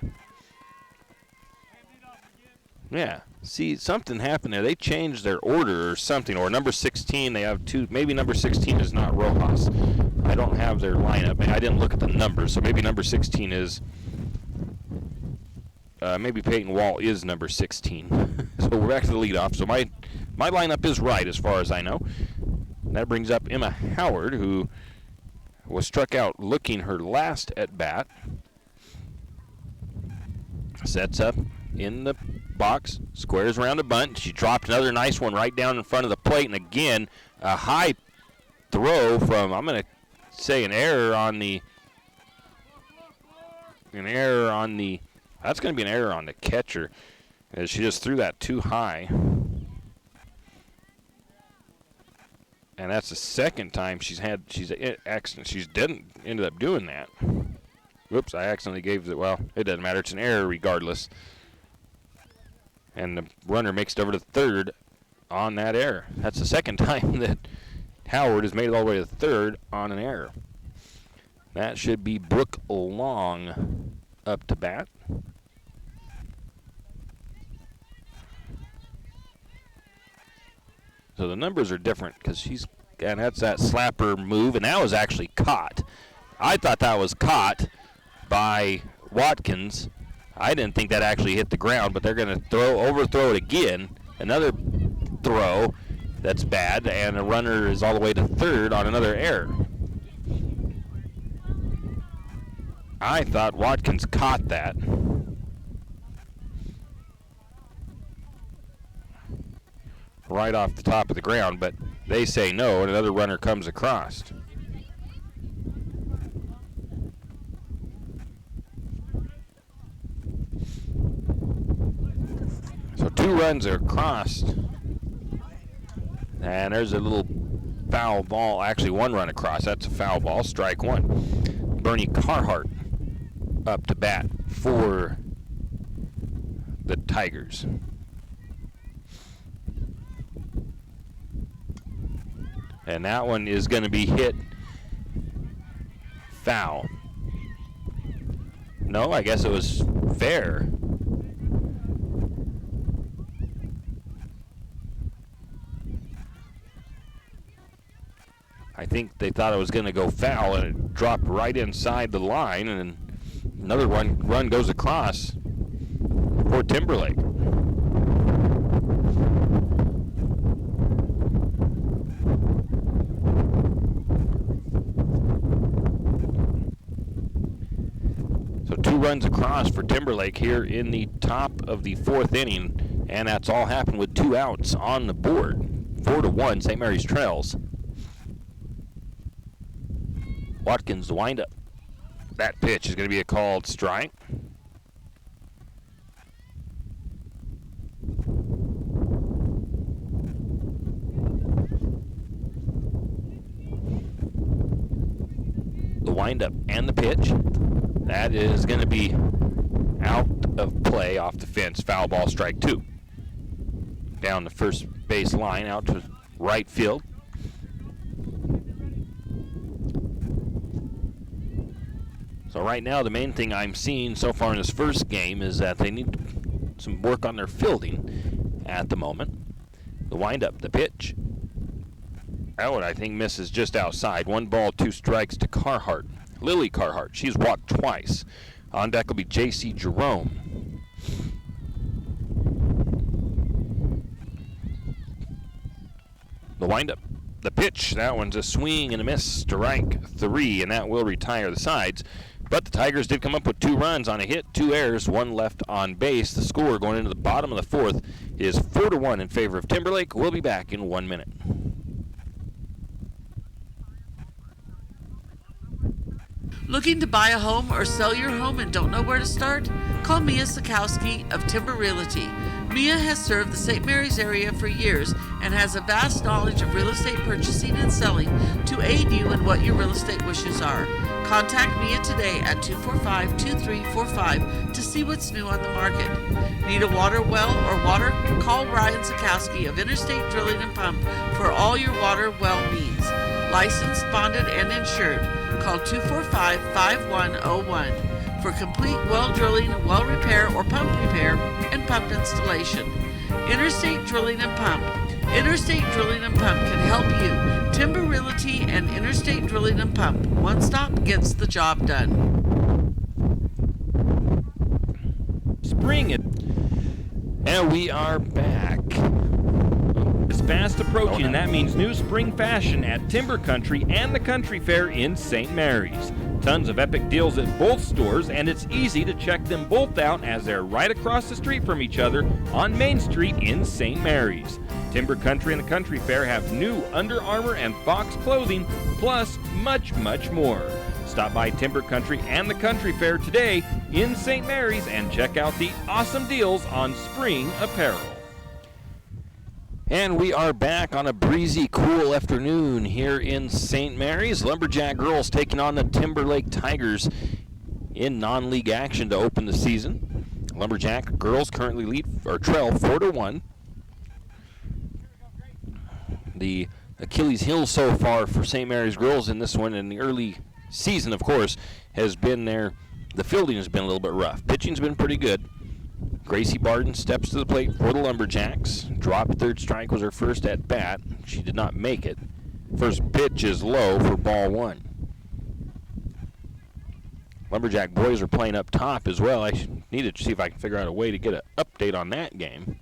Yeah, see, something happened there. They changed their order or something, or number 16, they have 2, maybe number 16 is not Rojas. I don't have their lineup. I didn't look at the numbers, so maybe number 16 is, maybe Peyton Wall is number 16. So we're back to the leadoff. So my lineup is right as far as I know. That brings up Emma Howard, who was struck out looking her last at bat. Sets up in the box, squares around a bunt. She dropped another nice one right down in front of the plate, and again, a high throw from, I'm going to say an error on the, that's going to be an error on the catcher, as she just threw that too high. And that's the second time she didn't end up doing that. Whoops, I accidentally gave it, well, it doesn't matter. It's an error regardless. And the runner makes it over to third on that error. That's the second time that Howard has made it all the way to third on an error. That should be Brooke Long up to bat. So the numbers are different because and that's that slapper move, and that was actually caught. I thought that was caught by Watkins. I didn't think that actually hit the ground, but they're going to overthrow it again. Another throw that's bad, and a runner is all the way to third on another error. I thought Watkins caught that. Right off the top of the ground, but they say no, and another runner comes across. So 2 runs are across. And there's a little foul ball. Actually, 1 run across. That's a foul ball. Strike 1. Bernie Carhart up to bat for the Tigers. And that one is going to be hit foul. No, I guess it was fair. I think they thought it was going to go foul, and it dropped right inside the line, and another run goes across for Timberlake. So 2 runs across for Timberlake here in the top of the 4th inning, and that's all happened with 2 outs on the board. 4-1, St. Mary's trails. Watkins, the windup. That pitch is going to be a called strike. The windup and the pitch. That is going to be out of play off the fence. Foul ball, strike 2. Down the first base line, out to right field. So right now, the main thing I'm seeing so far in this first game is that they need some work on their fielding at the moment. The windup, the pitch. That one, I think, misses just outside. 1 ball, 2 strikes to Carhart. Lily Carhart, she's walked twice. On deck will be J.C. Jerome. The windup, the pitch. That one's a swing and a miss. Strike 3, and that will retire the sides. But the Tigers did come up with 2 runs on a hit, 2 errors, 1 left on base. The score going into the bottom of the 4th is 4-1 in favor of Timberlake. We'll be back in 1 minute. Looking to buy a home or sell your home and don't know where to start? Call Mia Sikowski of Timber Realty. Mia has served the St. Mary's area for years and has a vast knowledge of real estate purchasing and selling to aid you in what your real estate wishes are. Contact Mia today at 245-2345 to see what's new on the market. Need a water well or water? Call Ryan Sikowski of Interstate Drilling and Pump for all your water well needs. Licensed, bonded, and insured. Call 245-5101 for complete well drilling, well repair, or pump repair and pump installation. Interstate Drilling and Pump. Interstate Drilling and Pump can help you. Timber Realty and Interstate Drilling and Pump. One stop gets the job done. Spring And we are back. is fast approaching, and that means new spring fashion at Timber Country and the Country Fair in St. Mary's. Tons of epic deals at both stores, and it's easy to check them both out as they're right across the street from each other on Main Street in St. Mary's. Timber Country and the Country Fair have new Under Armour and Fox clothing, plus much, much more. Stop by Timber Country and the Country Fair today in St. Mary's and check out the awesome deals on spring apparel. And we are back on a breezy, cool afternoon here in St. Mary's. Lumberjack girls taking on the Timberlake Tigers in non-league action to open the season. Lumberjack girls currently trail 4-1. The Achilles heel so far for St. Mary's girls in this one in the early season, of course, has been the fielding has been a little bit rough. Pitching's been pretty good. Gracie Barden steps to the plate for the Lumberjacks. Dropped third strike was her first at bat. She did not make it. First pitch is low for ball 1. Lumberjack boys are playing up top as well. I need to see if I can figure out a way to get an update on that game.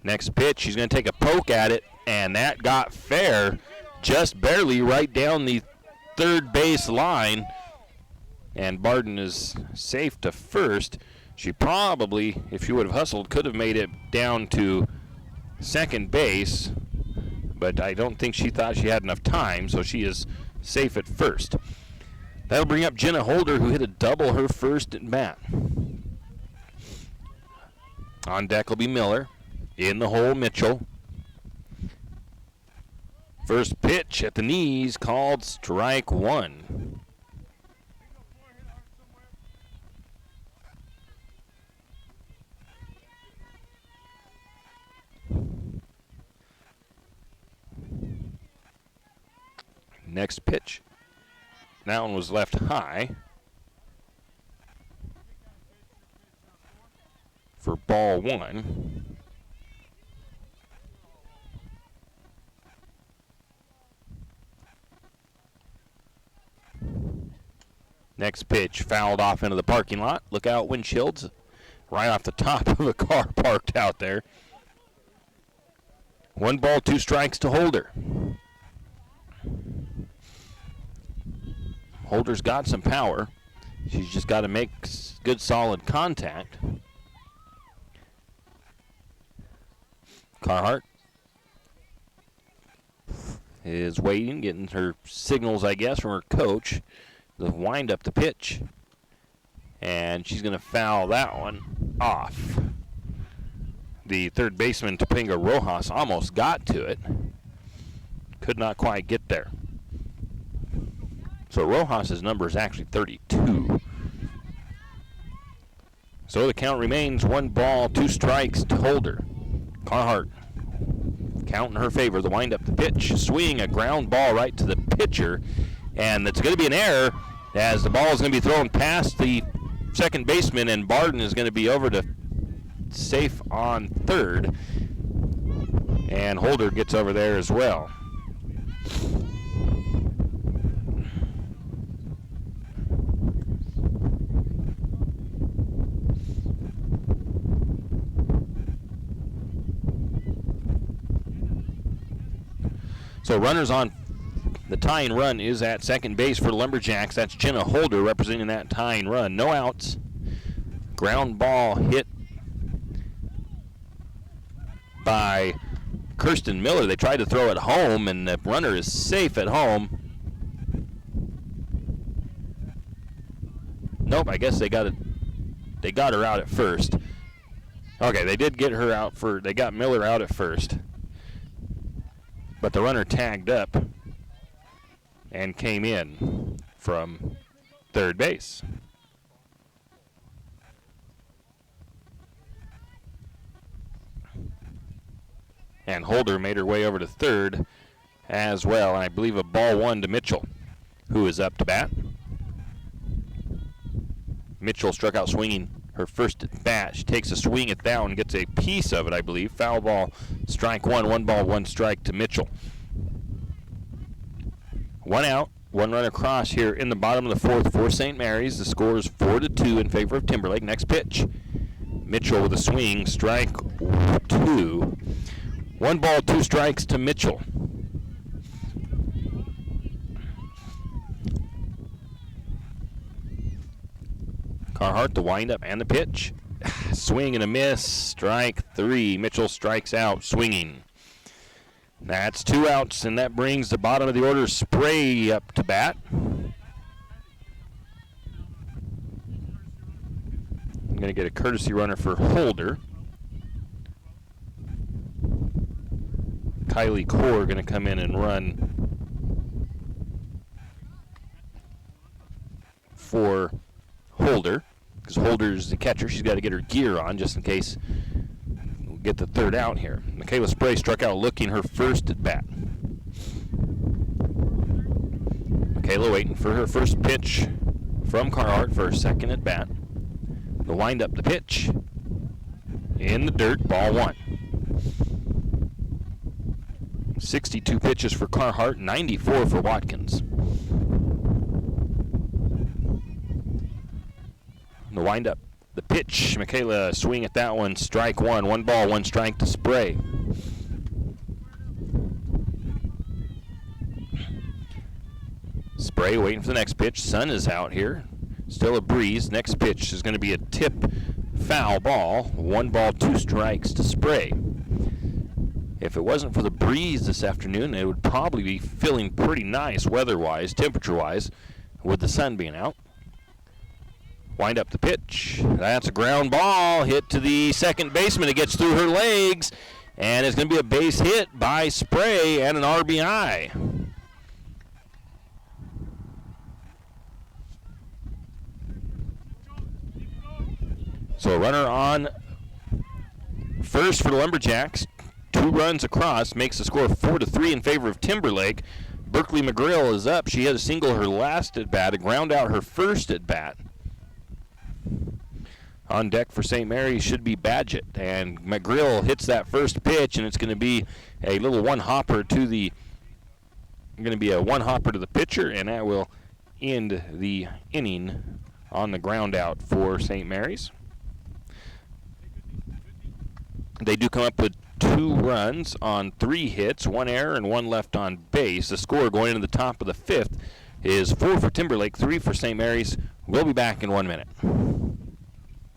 Next pitch, she's going to take a poke at it, and that got fair, just barely right down the third base line, and Barden is safe to first. She probably, if she would have hustled, could have made it down to second base, but I don't think she thought she had enough time, so she is safe at first. That'll bring up Jenna Holder, who hit a double her first at bat. On deck will be Miller. In the hole, Mitchell. First pitch at the knees, called strike one. Next pitch. That one was left high for ball one. Next pitch fouled off into the parking lot. Look out, windshields. Right off the top of a car parked out there. 1 ball, 2 strikes to Holder. Holder's got some power. She's just got to make good, solid contact. Carhart is waiting, getting her signals, I guess, from her coach. The wind up the pitch. And she's going to foul that one off. The third baseman, Topanga Rojas, almost got to it. Could not quite get there. So Rojas' number is actually 32. So the count remains 1 ball, 2 strikes to Holder. Carhart, count in her favor. The wind up the pitch, swing a ground ball right to the pitcher, and it's going to be an error as the ball is going to be thrown past the second baseman, and Barden is going to be over to safe on third, and Holder gets over there as well. So runners on. The tying run is at second base for Lumberjacks. That's Jenna Holder representing that tying run. No outs. Ground ball hit by Kirsten Miller. They tried to throw it home, and the runner is safe at home. Nope, I guess they got her out at first. Okay, they did get her out for. They got Miller out at first. But the runner tagged up and came in from third base. And Holder made her way over to third as well. And I believe a ball 1 to Mitchell, who is up to bat. Mitchell struck out swinging her first at bat. She takes a swing at that one, gets a piece of it, I believe. Foul ball, strike 1, 1 ball, 1 strike to Mitchell. 1 out, 1 run across here in the bottom of the 4th for St. Mary's. The score is 4-2 in favor of Timberlake. Next pitch. Mitchell with a swing, strike 2. 1 ball, 2 strikes to Mitchell. Carhart, the windup and the pitch. Swing and a miss, strike 3. Mitchell strikes out, swinging. That's 2 outs, and that brings the bottom of the order Spray up to bat. I'm going to get a courtesy runner for Holder. Kylie Core going to come in and run for Holder, because Holder's the catcher. She's got to get her gear on just in case we'll get the third out here. Michaela Spray struck out looking her first at bat. Michaela waiting for her first pitch from Carhart for her second at bat. The wind up the pitch in the dirt, ball 1. 62 pitches for Carhart, 94 for Watkins. The windup, the pitch. Michaela swing at that one. Strike 1. 1 ball, 1 strike to Spray. Spray Spray waiting for the next pitch. Sun is out here. Still a breeze. Next pitch is going to be a tip foul ball. 1 ball, 2 strikes to Spray. If it wasn't for the breeze this afternoon, it would probably be feeling pretty nice weather-wise, temperature-wise, with the sun being out. Wind up the pitch. That's a ground ball hit to the second baseman. It gets through her legs, and it's going to be a base hit by Spray and an RBI. So a runner on first for the Lumberjacks. 2 runs across, makes the score 4-3 in favor of Timberlake. Berkeley McGrill is up. She had a single her last at bat, to ground out her first at bat. On deck for St. Mary's should be Badgett, and McGrill hits that first pitch, and it's going to be a little one-hopper to the pitcher, and that will end the inning on the ground out for St. Mary's. They do come up with 2 runs on 3 hits, 1 error and 1 left on base. The score going into the top of the 5th is 4 for Timberlake, 3 for St. Mary's. We'll be back in 1 minute.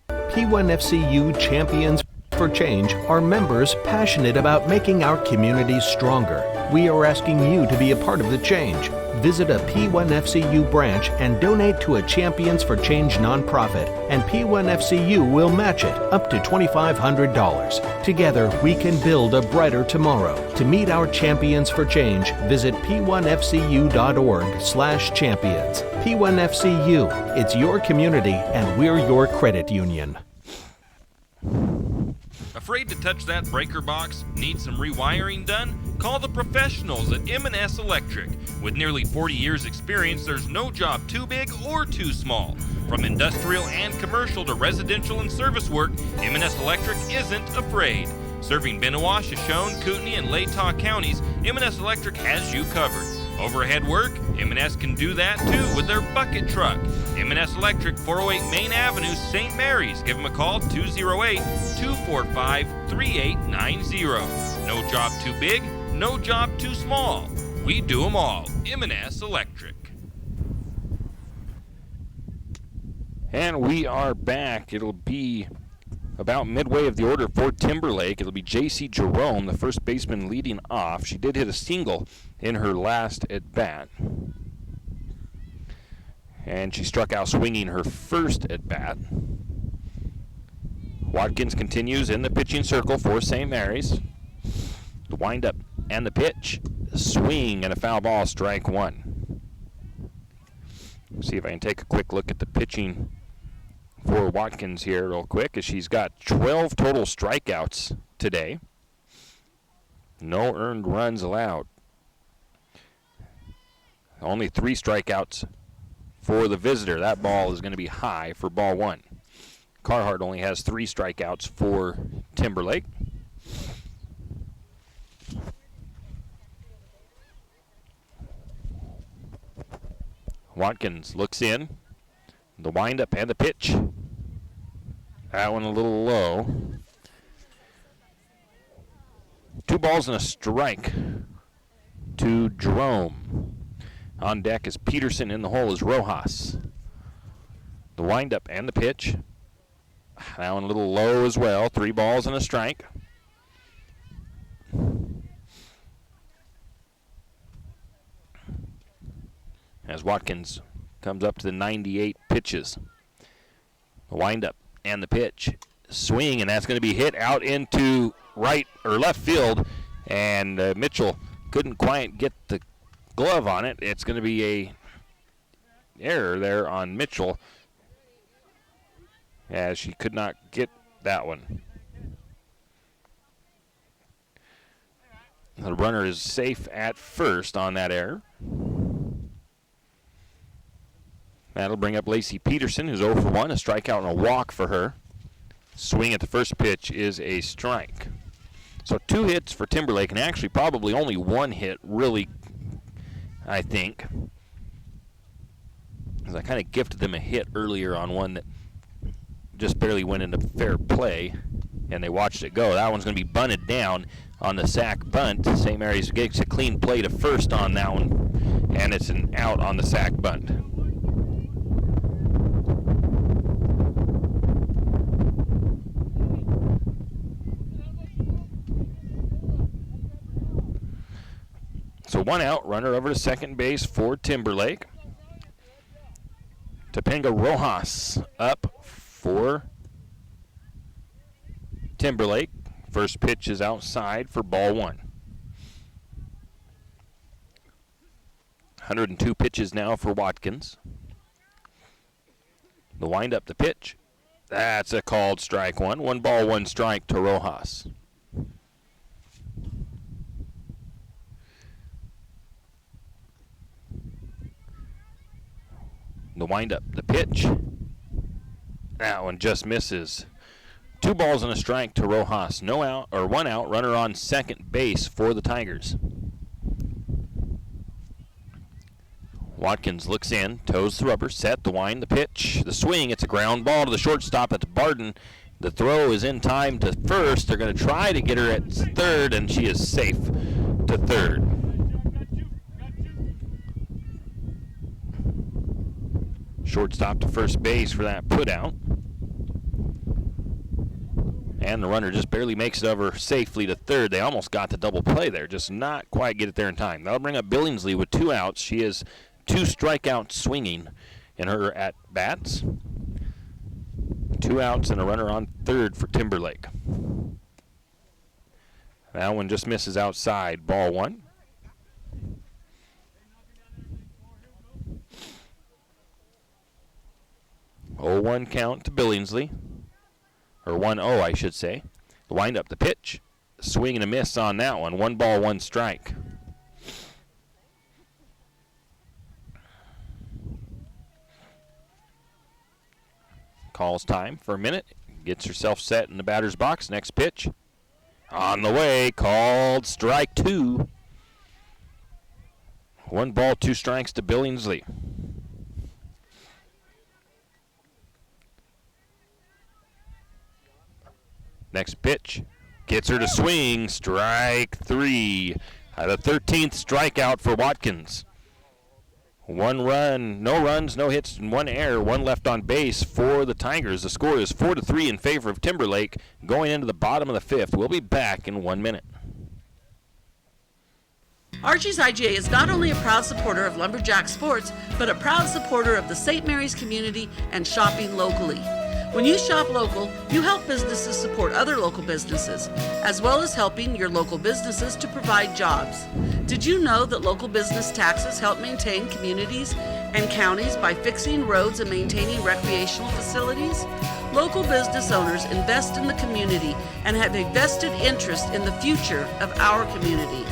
P1FCU Champions for Change are members passionate about making our communities stronger. We are asking you to be a part of the change. Visit a P1FCU branch and donate to a Champions for Change nonprofit, and P1FCU will match it up to $2,500. Together, we can build a brighter tomorrow. To meet our Champions for Change, visit p1fcu.org/champions. P1FCU, it's your community and we're your credit union. Afraid to touch that breaker box? Need some rewiring done? Call the professionals at M&S Electric. With nearly 40 years experience, there's no job too big or too small. From industrial and commercial to residential and service work, M&S Electric isn't afraid. Serving Bennewash, Shoshone, Kootenai, and Latah counties, M&S Electric has you covered. Overhead work? M&S can do that too with their bucket truck. M&S Electric, 408 Main Avenue, St. Mary's. Give them a call, 208-245-3890. No job too big, no job too small. We do them all. M&S Electric. And we are back. It'll be about midway of the order for Timberlake. It'll be J.C. Jerome, the first baseman, leading off. She did hit a single in her last at-bat. And she struck out swinging her first at-bat. Watkins continues in the pitching circle for St. Mary's. The windup and the pitch. Swing and a foul ball, strike 1. See if I can take a quick look at the pitching for Watkins here real quick, as she's got 12 total strikeouts today. No earned runs allowed. Only 3 strikeouts for the visitor. That ball is going to be high for ball 1. Carhart only has 3 strikeouts for Timberlake. Watkins looks in. The windup and the pitch. That one a little low. 2 balls and a strike to Jerome. On deck is Peterson. In the hole is Rojas. The windup and the pitch. That one a little low as well. 3 balls and a strike. As Watkins comes up to the 98 pitches. The windup and the pitch. Swing, and that's going to be hit out into right or left field. And Mitchell couldn't quite get the glove on it. It's going to be a error there on Mitchell, as she could not get that one. The runner is safe at first on that error. That'll bring up Lacey Peterson, who's 0 for 1, a strikeout and a walk for her. Swing at the first pitch is a strike. So 2 hits for Timberlake, and actually probably only 1 hit, really, I think. Because I kind of gifted them a hit earlier on one that just barely went into fair play, and they watched it go. That one's going to be bunted down on the sack bunt. St. Mary's gets a clean play to first on that one, and it's an out on the sac bunt. So 1 out, runner over to second base for Timberlake. Topanga Rojas up for Timberlake. First pitch is outside for ball 1. 102 pitches now for Watkins. The windup, the pitch. That's a called strike 1. 1 ball, 1 strike to Rojas. The windup, the pitch. That one just misses. 2 balls and a strike to Rojas. No out, or 1 out, runner on second base for the Tigers. Watkins looks in, toes the rubber, set, the wind, the pitch, the swing. It's a ground ball to the shortstop at Barden. The throw is in time to first. They're going to try to get her at third, and she is safe to third. Shortstop to first base for that put out. And the runner just barely makes it over safely to third. They almost got the double play there, just not quite get it there in time. That'll bring up Billingsley with 2 outs. She is 2 strikeouts swinging in her at-bats. 2 outs and a runner on third for Timberlake. That one just misses outside, ball 1. Oh, 1 count to Billingsley. Or 1-0, I should say. The wind up, the pitch. Swing and a miss on that one. 1 ball, 1 strike. Calls time for a minute. Gets herself set in the batter's box. Next pitch. On the way. Called strike 2. 1 ball, 2 strikes to Billingsley. Next pitch. Gets her to swing. Strike 3. The 13th strikeout for Watkins. 1 run, no runs, no hits, and 1 error, 1 left on base for the Tigers. The score is 4-3 in favor of Timberlake going into the bottom of the 5th. We'll be back in 1 minute. Archie's IGA is not only a proud supporter of Lumberjack sports, but a proud supporter of the St. Mary's community and shopping locally. When you shop local, you help businesses support other local businesses, as well as helping your local businesses to provide jobs. Did you know that local business taxes help maintain communities and counties by fixing roads and maintaining recreational facilities? Local business owners invest in the community and have a vested interest in the future of our community.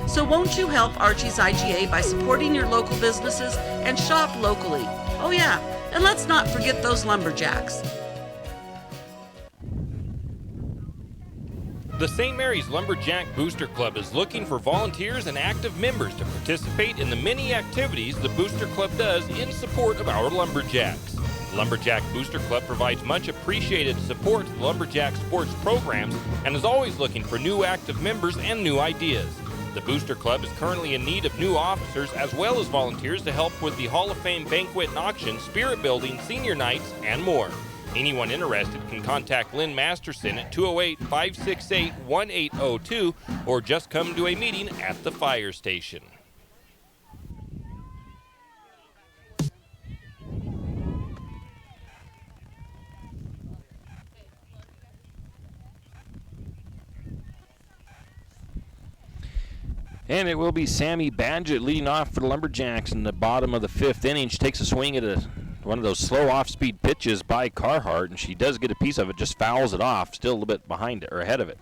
So won't you help Archie's IGA by supporting your local businesses and shop locally? Oh yeah, and let's not forget those lumberjacks. The St. Mary's Lumberjack Booster Club is looking for volunteers and active members to participate in the many activities the Booster Club does in support of our lumberjacks. The Lumberjack Booster Club provides much appreciated support to the Lumberjack sports programs and is always looking for new active members and new ideas. The Booster Club is currently in need of new officers as well as volunteers to help with the Hall of Fame banquet and auction, spirit building, senior nights, and more. Anyone interested can contact Lynn Masterson at 208-568-1802 or just come to a meeting at the fire station. And it will be Sammy Badgett leading off for the Lumberjacks in the bottom of the 5th inning. She takes a swing at one of those slow off-speed pitches by Carhart, and she does get a piece of it, just fouls it off, still a little bit behind it, or ahead of it.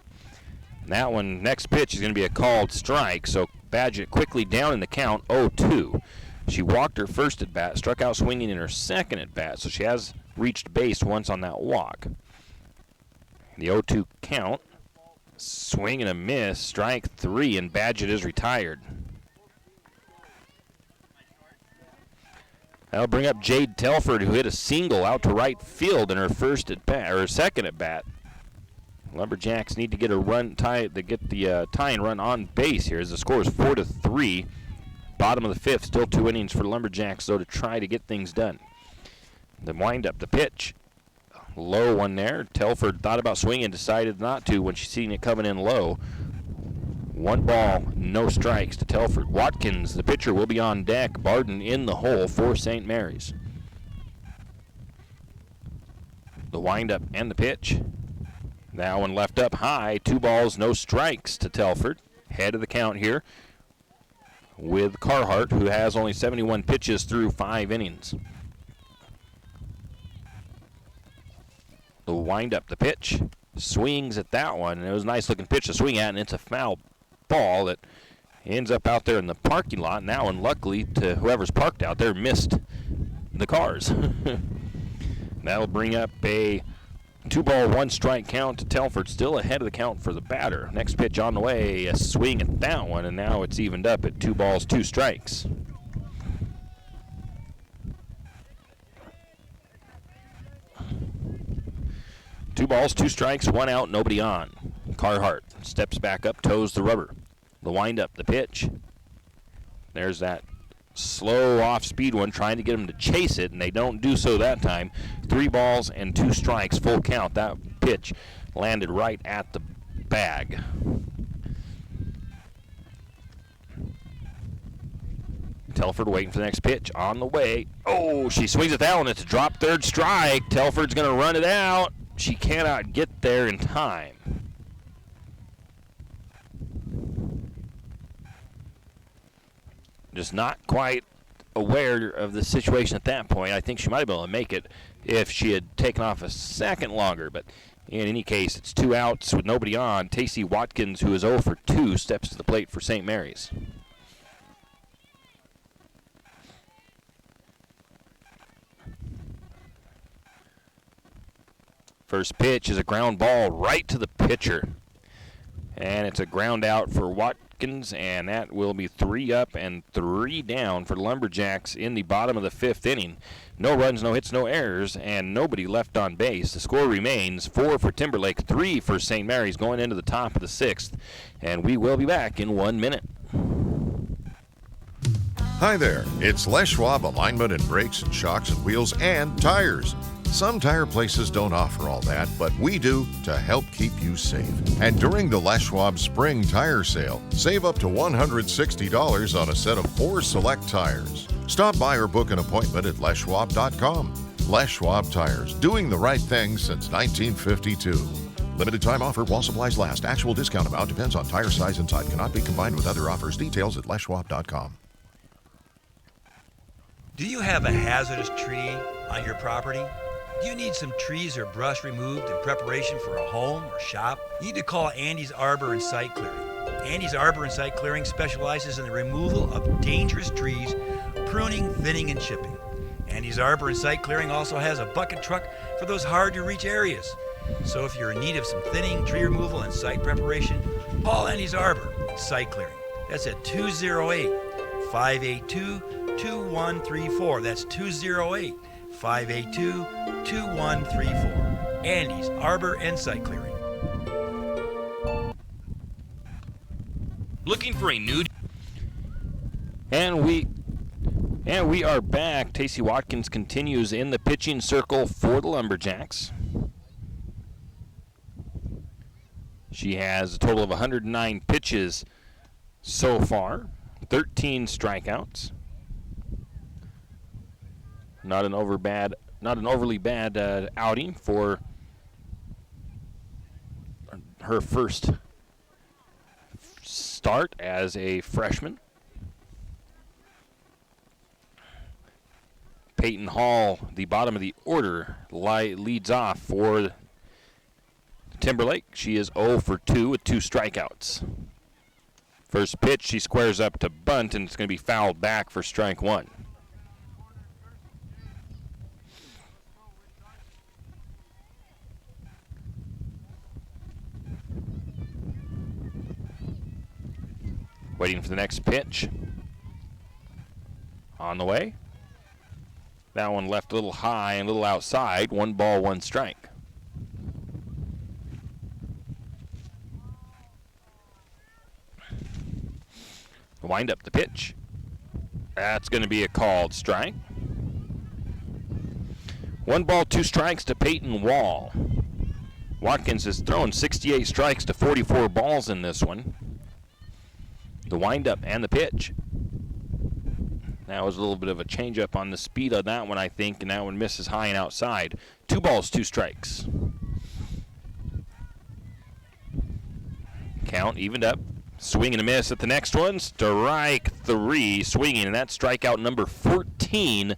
And that one, next pitch, is going to be a called strike, so Badgett quickly down in the count, 0-2. She walked her first at bat, struck out swinging in her second at bat, so she has reached base once on that walk. The 0-2 count. Swing and a miss, strike 3, and Badgett is retired. That'll bring up Jade Telford, who hit a single out to right field in her first at bat, or her second at bat. Lumberjacks need to get a run tie to get the tying run on base here, as the score is 4-3. bottom of the fifth. Still 2 innings for Lumberjacks, though, to try to get things done. The wind up, the pitch. Low one there. Telford thought about swinging, decided not to when she seen it coming in low. 1 ball, no strikes to Telford. Watkins, the pitcher, will be on deck. Barden in the hole for St. Mary's. The windup and the pitch. That one left up high. 2 balls, no strikes to Telford. Head of the count here with Carhart, who has only 71 pitches through 5 innings. The windup, the pitch. Swings at that one, and it was a nice looking pitch to swing at, and it's a foul ball that ends up out there in the parking lot. And that one, luckily to whoever's parked out there, missed the cars. That'll bring up a 2 ball, 1 strike count to Telford. Still ahead of the count for the batter. Next pitch on the way, a swing at that one, and now it's evened up at 2 balls, 2 strikes. Two balls, 2 strikes, 1 out, nobody on. Carhart steps back up, toes the rubber. The windup, the pitch. There's that slow off-speed one, trying to get him to chase it, and they don't do so that time. 3 balls and 2 strikes, full count. That pitch landed right at the bag. Telford waiting for the next pitch on the way. Oh, she swings at that one. It's a drop third strike. Telford's going to run it out. She cannot get there in time. Just not quite aware of the situation at that point. I think she might have been able to make it if she had taken off a second longer. But in any case, it's 2 outs with nobody on. Tacey Watkins, who is 0 for 2, steps to the plate for St. Mary's. First pitch is a ground ball right to the pitcher. And it's a ground out for Watkins, and that will be 3 up and 3 down for Lumberjacks in the bottom of the 5th inning. No runs, no hits, no errors, and nobody left on base. The score remains 4 for Timberlake, 3 for St. Mary's going into the top of the 6th. And we will be back in 1 minute. Hi there, it's Les Schwab Alignment and Brakes and Shocks and Wheels and Tires. Some tire places don't offer all that, but we do to help keep you safe. And during the Les Schwab Spring Tire Sale, save up to $160 on a set of 4 select tires. Stop by or book an appointment at leschwab.com. Les Schwab Tires, doing the right thing since 1952. Limited time offer while supplies last. Actual discount amount depends on tire size and type. Cannot be combined with other offers. Details at leschwab.com. Do you have a hazardous tree on your property? Do you need some trees or brush removed in preparation for a home or shop? You need to call Andy's Arbor and Site Clearing. Andy's Arbor and Site Clearing specializes in the removal of dangerous trees, pruning, thinning, and chipping. Andy's Arbor and Site Clearing also has a bucket truck for those hard-to-reach areas. So if you're in need of some thinning, tree removal, and site preparation, call Andy's Arbor and Site Clearing. That's at 208-582-2134. That's 208-582-2134. Andy's Arbor and Site Clearing. Looking for a new... And we are back. Tacey Watkins continues in the pitching circle for the Lumberjacks. She has a total of 109 pitches so far, 13 strikeouts. Not an overly bad outing for her first start as a freshman. Peyton Hall, the bottom of the order, leads off for Timberlake. She is 0 for 2 with 2 strikeouts. First pitch, she squares up to bunt, and it's going to be fouled back for strike 1. Waiting for the next pitch. On the way. That one left a little high and a little outside. 1 ball, 1 strike. Wind up the pitch. That's going to be a called strike. 1 ball, 2 strikes to Peyton Wall. Watkins has thrown 68 strikes to 44 balls in this one. The windup and the pitch. That was a little bit of a changeup on the speed of that one, I think, and that one misses high and outside. 2 balls, 2 strikes. Count evened up. Swing and a miss at the next one. Strike 3, swinging, and that's strikeout number 14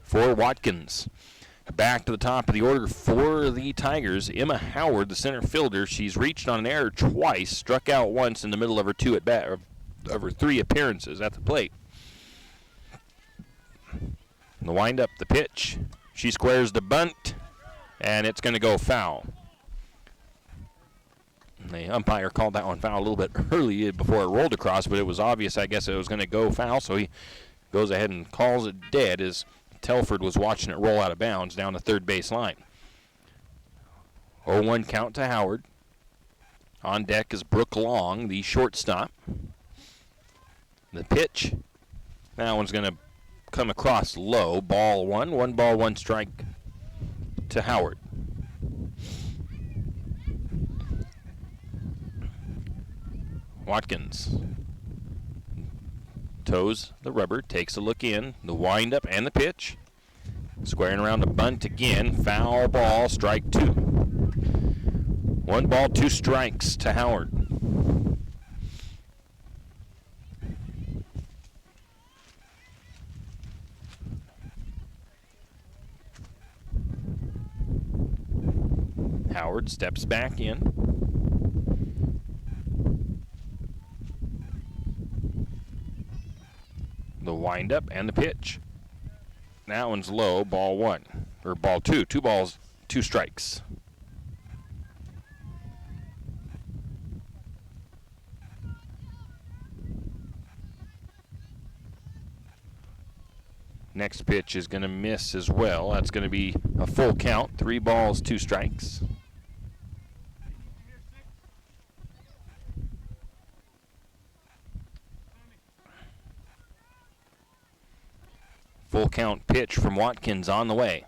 for Watkins. Back to the top of the order for the Tigers, Emma Howard, the center fielder. She's reached on an error twice, struck out once in the middle of her 2 at bat, of her 3 appearances at the plate. The windup, the pitch. She squares the bunt, and it's going to go foul. The umpire called that one foul a little bit early before it rolled across, but it was obvious, I guess, it was going to go foul, so he goes ahead and calls it dead as Telford was watching it roll out of bounds down the third base line. 0-1 count to Howard. On deck is Brooke Long, the shortstop. The pitch. That one's going to come across low. Ball 1. 1 ball, 1 strike to Howard. Watkins toes the rubber, takes a look in, the windup and the pitch. Squaring around the bunt again, foul ball, strike 2. 1 ball, 2 strikes to Howard. Howard steps back in. The windup and the pitch. That one's low, ball 1, or ball 2. 2 balls, 2 strikes. Next pitch is going to miss as well. That's going to be a full count. 3 balls, 2 strikes. Full count pitch from Watkins on the way.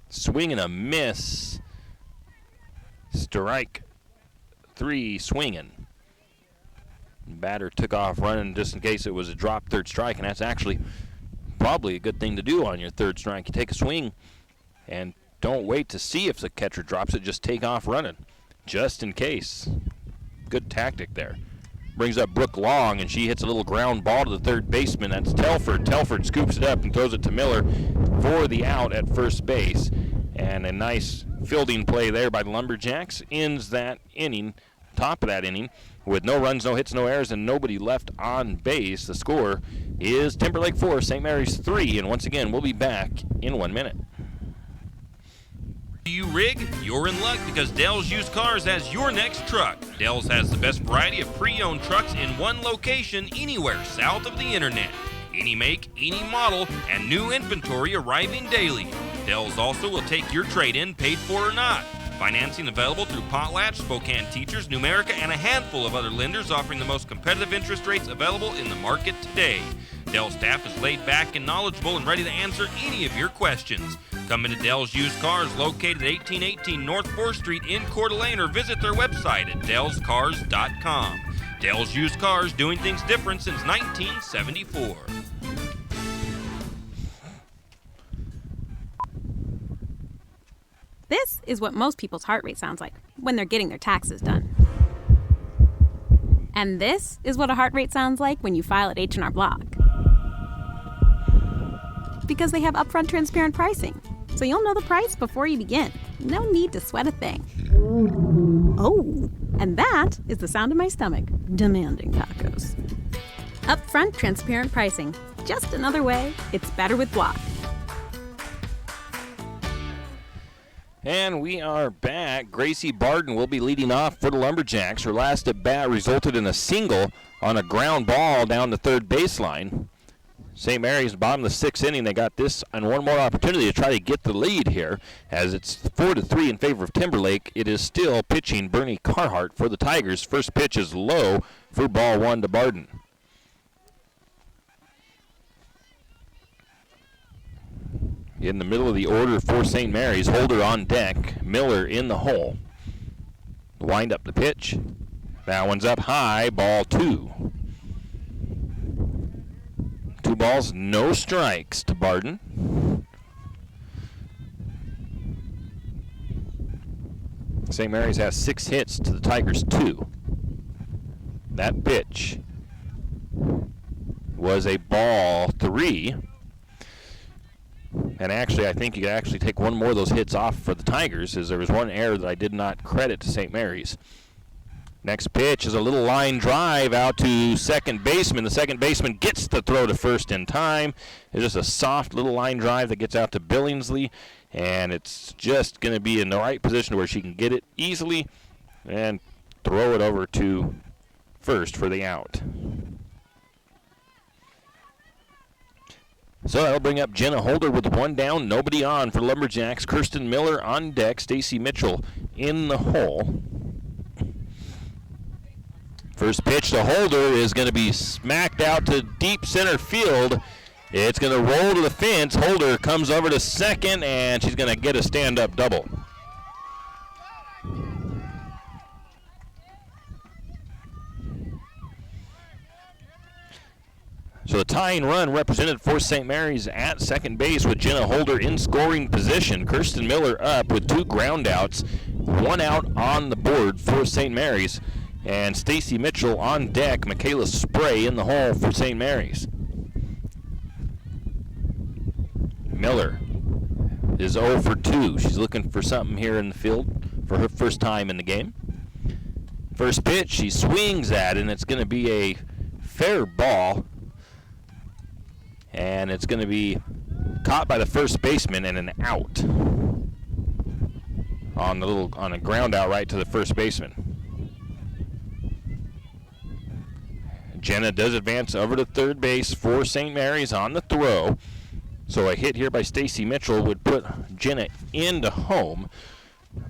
Swing and a miss. Strike 3, swinging. Batter took off running just in case it was a drop third strike, and that's actually probably a good thing to do on your third strike. You take a swing and don't wait to see if the catcher drops it. Just take off running just in case. Good tactic there. Brings up Brooke Long, and she hits a little ground ball to the third baseman. That's Telford. Telford scoops it up and throws it to Miller for the out at first base. And a nice fielding play there by the Lumberjacks ends that inning, top of that inning, with no runs, no hits, no errors, and nobody left on base. The score is Timberlake 4, St. Mary's 3. And once again, we'll be back in 1 minute. Do you rig? You're in luck because Dell's Used Cars has your next truck. Dell's has the best variety of pre-owned trucks in one location anywhere south of the internet. Any make, any model, and new inventory arriving daily. Dell's also will take your trade-in, paid for or not. Financing available through Potlatch, Spokane Teachers, Numerica, and a handful of other lenders offering the most competitive interest rates available in the market today. Dell staff is laid back and knowledgeable and ready to answer any of your questions. Come into Dell's Used Cars, located at 1818 North 4th Street in Coeur d'Alene, or visit their website at dellscars.com. Dell's Used Cars, doing things different since 1974. This is what most people's heart rate sounds like when they're getting their taxes done. And this is what a heart rate sounds like when you file at H&R Block. Because they have upfront transparent pricing, so you'll know the price before you begin. No need to sweat a thing. Oh, and that is the sound of my stomach demanding tacos. Upfront transparent pricing. Just another way it's better with Block. And we are back. Gracie Barden will be leading off for the Lumberjacks. Her last at bat resulted in a single on a ground ball down the third baseline. St. Mary's bottom of the 6th inning. They got this and one more opportunity to try to get the lead here, as it's 4-3 in favor of Timberlake. It is still pitching Bernie Carhart for the Tigers. First pitch is low for ball 1 to Barden. In the middle of the order for St. Mary's, Holder on deck, Miller in the hole. Wind up the pitch. That one's up high, ball 2. 2 balls, no strikes to Barden. St. Mary's has 6 hits to the Tigers 2. That pitch was a ball 3. And actually, I think you could actually take one more of those hits off for the Tigers, as there was one error that I did not credit to St. Mary's. Next pitch is a little line drive out to second baseman. The second baseman gets the throw to first in time. It's just a soft little line drive that gets out to Billingsley, and it's just going to be in the right position where she can get it easily and throw it over to first for the out. So that'll bring up Jenna Holder with 1 down, nobody on for Lumberjacks. Kirsten Miller on deck, Stacy Mitchell in the hole. First pitch to Holder is going to be smacked out to deep center field. It's going to roll to the fence. Holder comes over to second, and she's going to get a stand-up double. So the tying run represented for St. Mary's at second base with Jenna Holder in scoring position. Kirsten Miller up with 2 ground outs, 1 out on the board for St. Mary's. And Stacy Mitchell on deck, Michaela Spray in the hole for St. Mary's. Miller is 0 for 2. She's looking for something here in the field for her first time in the game. First pitch, she swings at, and it's going to be a fair ball. And it's going to be caught by the first baseman and an out on a ground out right to the first baseman. Jenna does advance over to third base for St. Mary's on the throw. So a hit here by Stacy Mitchell would put Jenna into home.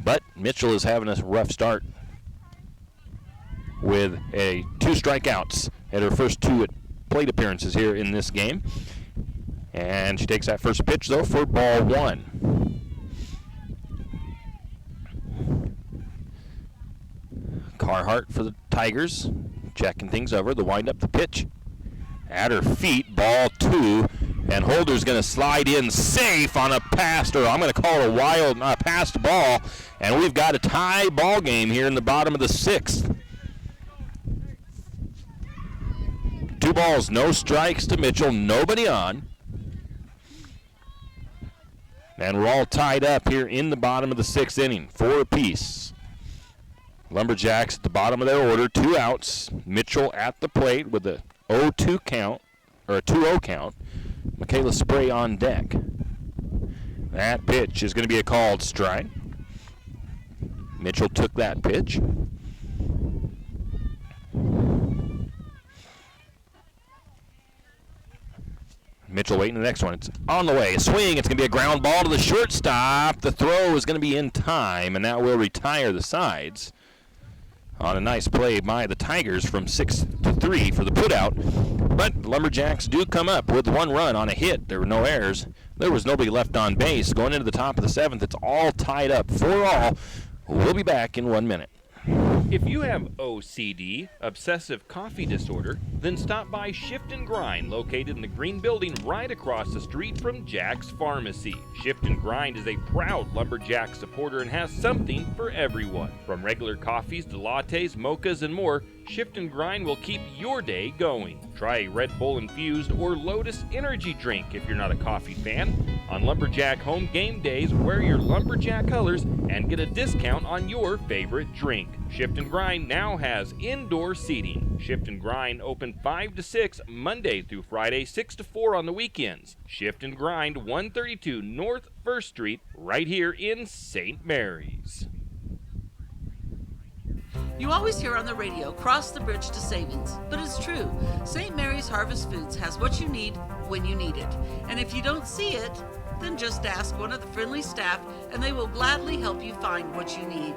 But Mitchell is having a rough start with 2 strikeouts at her first 2 plate appearances here in this game. And she takes that first pitch, though, for ball 1. Carhart for the Tigers, checking things over. The wind up the pitch. At her feet, ball 2. And Holder's going to slide in safe on a passed, or I'm going to call it a wild passed ball. And we've got a tie ball game here in the bottom of the 6th. 2 balls, no strikes to Mitchell, nobody on. And we're all tied up here in the bottom of the 6th inning, 4 apiece. Lumberjacks at the bottom of their order, 2 outs. Mitchell at the plate with a 0-2 count, or a 2-0 count. Michaela Spray on deck. That pitch is going to be a called strike. Mitchell took that pitch. Mitchell waiting the next one. It's on the way. A swing. It's going to be a ground ball to the shortstop. The throw is going to be in time, and that will retire the sides on a nice play by the Tigers from 6-3 for the putout. But the Lumberjacks do come up with 1 run on a hit. There were no errors. There was nobody left on base. Going into the top of the 7th, it's all tied up 4-all. We'll be back in 1 minute. If you have OCD, obsessive coffee disorder, then stop by Shift and Grind, located in the green building right across the street from Jack's Pharmacy. Shift and Grind is a proud Lumberjack supporter and has something for everyone. From regular coffees to lattes, mochas, and more, Shift and Grind will keep your day going. Try a Red Bull infused or Lotus energy drink if you're not a coffee fan. On Lumberjack home game days, wear your Lumberjack colors and get a discount on your favorite drink. Shift and Grind now has indoor seating. Shift and Grind open 5 to 6 Monday through Friday, 6 to 4 on the weekends. Shift and Grind, 132 North 1st Street, right here in St. Mary's. You always hear on the radio, cross the bridge to savings. But it's true. St. Mary's Harvest Foods has what you need when you need it. And if you don't see it, then just ask one of the friendly staff and they will gladly help you find what you need.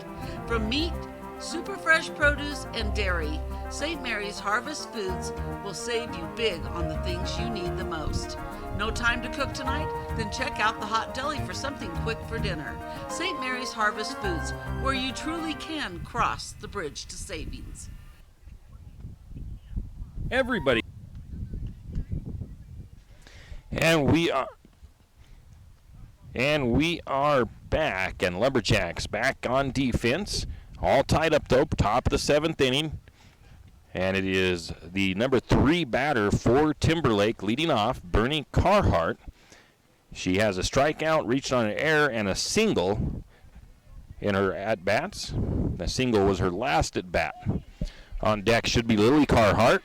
From meat, super fresh produce, and dairy, St. Mary's Harvest Foods will save you big on the things you need the most. No time to cook tonight? Then check out the Hot Deli for something quick for dinner. St. Mary's Harvest Foods, where you truly can cross the bridge to savings. Everybody. And we are back, and Lumberjacks back on defense. All tied up, though, top of the 7th inning. And it is the number 3 batter for Timberlake leading off, Bernie Carhart. She has a strikeout, reached on an error, and a single in her at-bats. The single was her last at-bat. On deck should be Lily Carhart.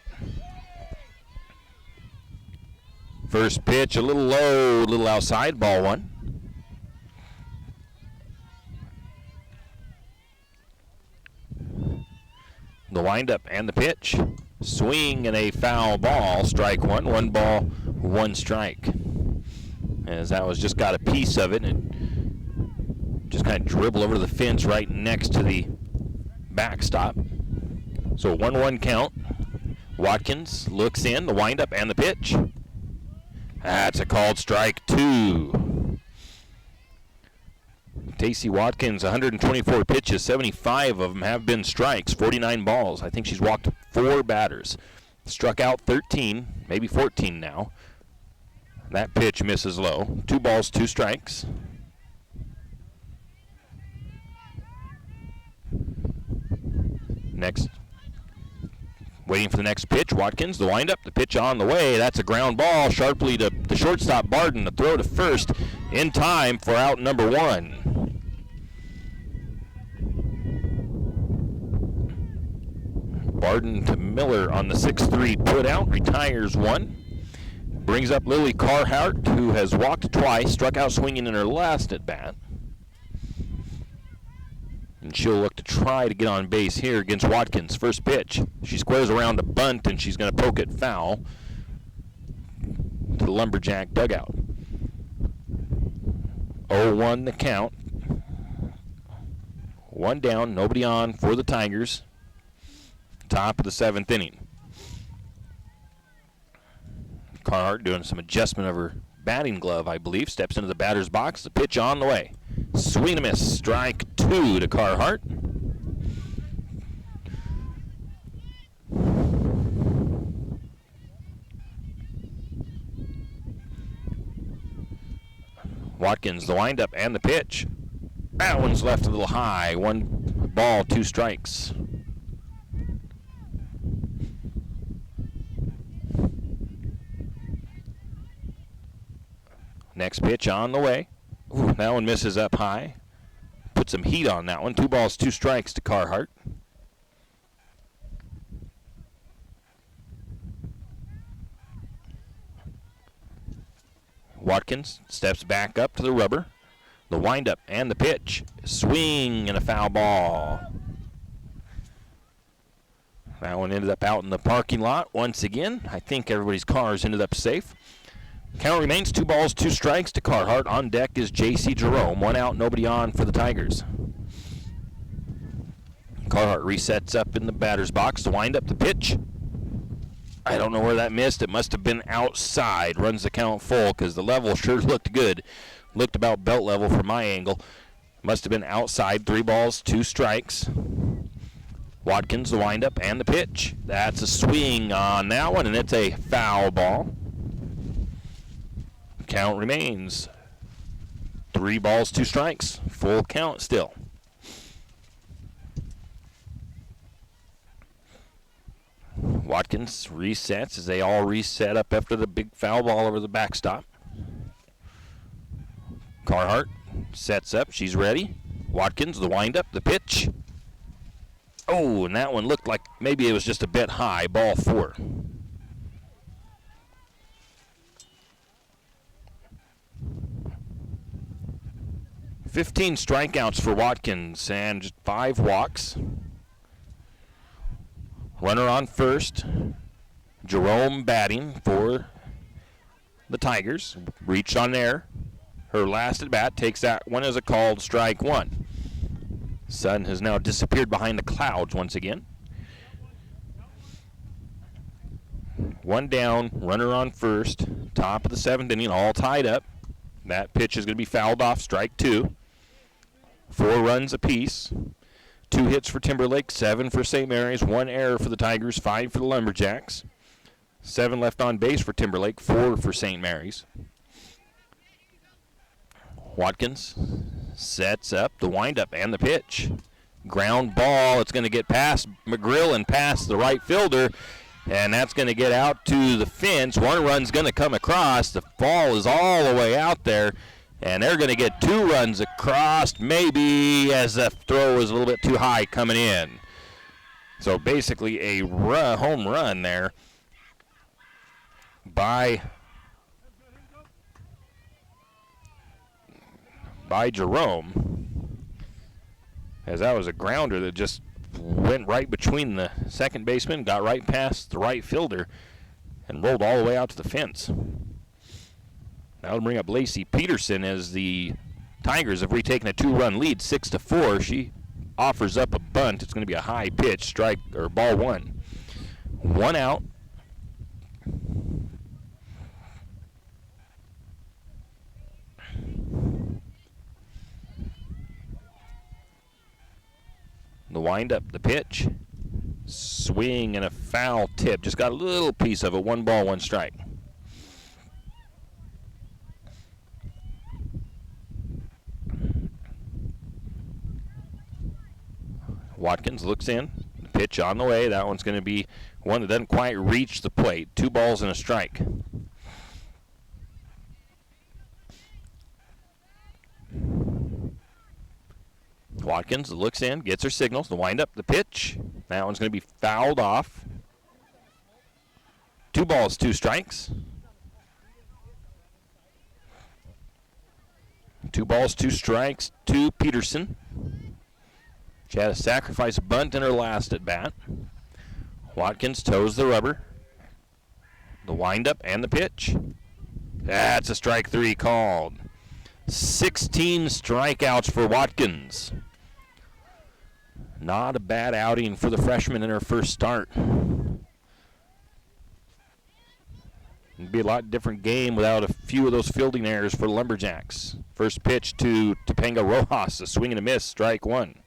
First pitch, a little low, a little outside, ball 1. The windup and the pitch. Swing and a foul ball, strike 1. 1 ball, 1 strike. As that was just got a piece of it and just kind of dribble over the fence right next to the backstop. So 1-1 count. Watkins looks in, the windup and the pitch. That's a called strike 2. Tacey Watkins, 124 pitches, 75 of them have been strikes, 49 balls. I think she's walked 4 batters. Struck out 13, maybe 14 now. That pitch misses low. 2 balls, 2 strikes. Next. Waiting for the next pitch. Watkins, the windup, the pitch on the way. That's a ground ball sharply to the shortstop Barden. The throw to first in time for out number 1. Barden to Miller on the 6-3 put out, retires 1. Brings up Lily Carhart, who has walked twice, struck out swinging in her last at bat. And she'll look to try to get on base here against Watkins. First pitch. She squares around a bunt, and she's going to poke it foul to the Lumberjack dugout. 0-1 the count. 1 down, nobody on for the Tigers. Top of the 7th inning. Carhart doing some adjustment of her batting glove, I believe. Steps into the batter's box. The pitch on the way. Swing and a miss. Strike 2 to Carhart. Watkins, the windup and the pitch. That one's left a little high. 1 ball, 2 strikes. Next pitch on the way. Ooh, that one misses up high. Put some heat on that one. 2 balls, 2 strikes to Carhart. Watkins steps back up to the rubber. The windup and the pitch. Swing and a foul ball. That one ended up out in the parking lot once again. I think everybody's cars ended up safe. Count remains 2 balls, 2 strikes to Carhart. On deck is J.C. Jerome. 1 out, nobody on for the Tigers. Carhart resets up in the batter's box to wind up the pitch. I don't know where that missed. It must have been outside. Runs the count full because the level sure looked good. Looked about belt level from my angle. Must have been outside. 3 balls, 2 strikes. Watkins, the windup and the pitch. That's a swing on that one, and it's a foul ball. Count remains 3 balls, 2 strikes. Full count still. Watkins resets as they all reset up after the big foul ball over the backstop. Carhart sets up. She's ready. Watkins, the windup, the pitch. Oh, and that one looked like maybe it was just a bit high. Ball 4. "15 strikeouts for Watkins and just 5 walks. Runner on first. Jerome batting for the Tigers. Reach on there. Her last at bat takes that one as a called strike 1. Sun has now disappeared behind the clouds once again. One down, runner on first, top of the 7th inning, all tied up. That pitch is going to be fouled off, strike 2. 4 runs apiece. 2 hits for Timberlake, 7 for St. Mary's, 1 error for the Tigers, 5 for the Lumberjacks. 7 left on base for Timberlake, 4 for St. Mary's. Watkins sets up the windup and the pitch. Ground ball, it's going to get past McGrill and past the right fielder, and that's going to get out to the fence. One run's going to come across. The ball is all the way out there, and they're going to get 2 runs across, maybe, as the throw was a little bit too high coming in. So basically a home run there by Jerome, as that was a grounder that just went right between the second baseman, got right past the right fielder, and rolled all the way out to the fence. That'll bring up Lacey Peterson as the Tigers have retaken a 2-run lead, 6-4. She offers up a bunt. It's going to be a high pitch, strike or ball 1. 1 out. The windup, the pitch, swing and a foul tip. Just got a little piece of it. 1 ball, 1 strike. Watkins looks in. The pitch on the way. That one's going to be one that doesn't quite reach the plate. 2 balls and a strike. Watkins looks in, gets her signals. The windup, the pitch. That one's going to be fouled off. 2 balls, 2 strikes. 2 balls, 2 strikes to Peterson. She had a sacrifice bunt in her last at bat. Watkins toes the rubber. The windup and the pitch. That's a strike 3 called. 16 strikeouts for Watkins. Not a bad outing for the freshman in her first start. It'd be a lot different game without a few of those fielding errors for the Lumberjacks. First pitch to Topanga Rojas, a swing and a miss, strike 1.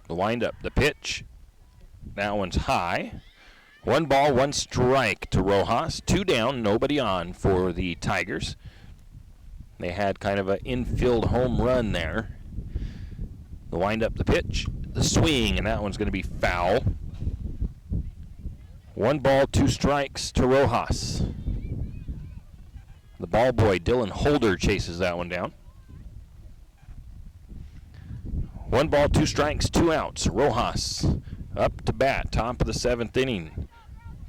The windup, the pitch. That one's high. 1 ball, 1 strike to Rojas. 2 down, nobody on for the Tigers. They had kind of an infield home run there. The windup, the pitch, the swing, and that one's going to be foul. 1 ball, 2 strikes to Rojas. The ball boy, Dylan Holder, chases that one down. 1 ball, 2 strikes, 2 outs. Rojas up to bat, top of the 7th inning.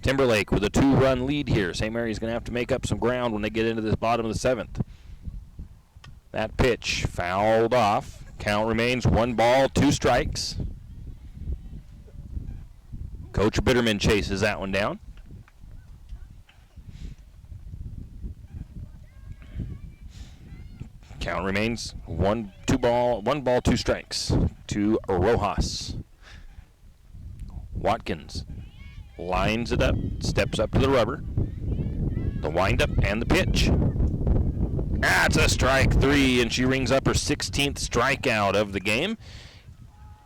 Timberlake with a 2-run lead here. St. Mary's going to have to make up some ground when they get into the bottom of the 7th. That pitch fouled off. Count remains 1 ball, 2 strikes. Coach Bitterman chases that one down. Count remains 1 ball, 2 strikes to Rojas. Watkins lines it up, steps up to the rubber. The windup and the pitch. That's a strike 3, and she rings up her 16th strikeout of the game.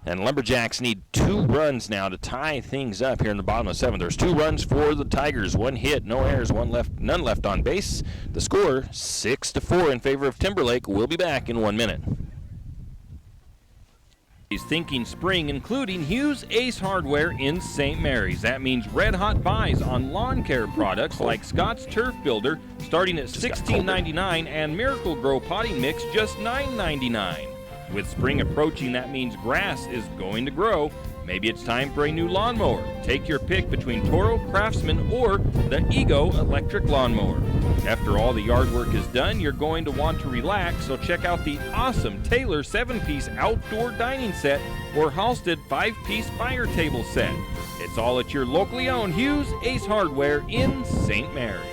And Lumberjacks need 2 runs now to tie things up here in the bottom of the 7th. There's 2 runs for the Tigers, 1 hit, no errors, none left on base. The score 6-4 in favor of Timberlake. We'll be back in 1 minute. He's thinking spring, including Hughes Ace Hardware in St. Mary's. That means red-hot buys on lawn care products like Scott's Turf Builder, starting at $16.99, and Miracle Grow Potting Mix just $9.99. With spring approaching, that means grass is going to grow. Maybe it's time for a new lawnmower. Take your pick between Toro, Craftsman, or the Ego electric lawnmower. After all the yard work is done, you're going to want to relax, so check out the awesome Taylor 7-piece outdoor dining set or Halstead 5-piece fire table set. It's all at your locally owned Hughes Ace Hardware in St. Mary's.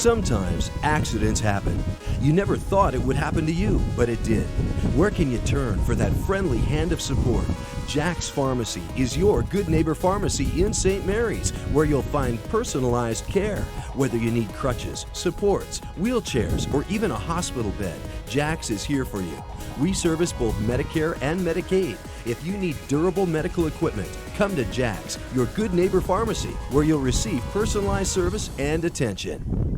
Sometimes accidents happen. You never thought it would happen to you, but it did. Where can you turn for that friendly hand of support? Jack's Pharmacy is your good neighbor pharmacy in St. Mary's, where you'll find personalized care. Whether you need crutches, supports, wheelchairs, or even a hospital bed, Jack's is here for you. We service both Medicare and Medicaid. If you need durable medical equipment, come to Jack's, your good neighbor pharmacy, where you'll receive personalized service and attention.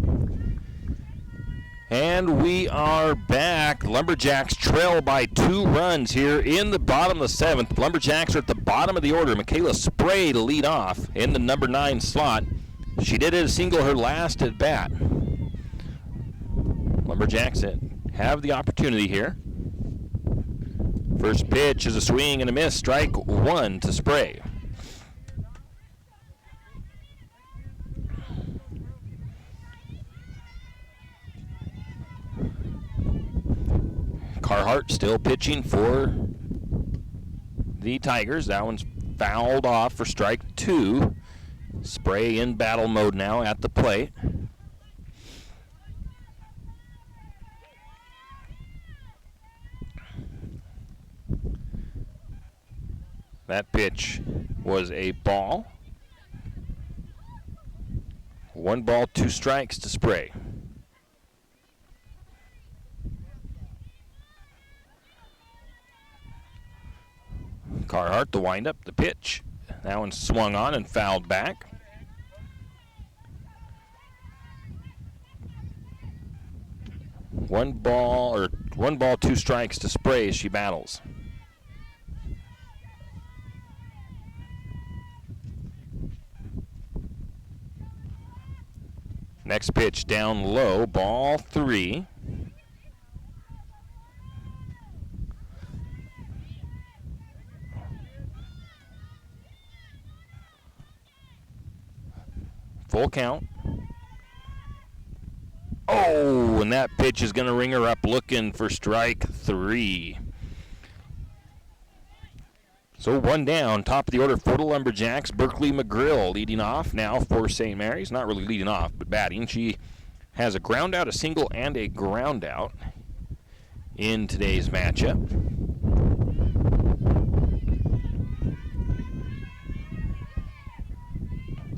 And we are back. Lumberjacks trail by 2 runs here in the bottom of the 7th. Lumberjacks are at the bottom of the order. Michaela Spray to lead off in the number 9 slot. She did hit a single her last at bat. Lumberjacks have the opportunity here. First pitch is a swing and a miss. Strike 1 to Spray. Carhart still pitching for the Tigers. That one's fouled off for strike 2. Spray in battle mode now at the plate. That pitch was a ball. 1 ball, 2 strikes to Spray. Carhart, the windup, the pitch. That one swung on and fouled back. One ball, 2 strikes to Spray as she battles. Next pitch down low, ball 3. Full count. Oh, and that pitch is going to ring her up looking for strike 3. So 1 down, top of the order for the Lumberjacks. Berkeley McGrill leading off now for St. Mary's. Not really leading off, but batting. She has a ground out, a single, and a ground out in today's matchup.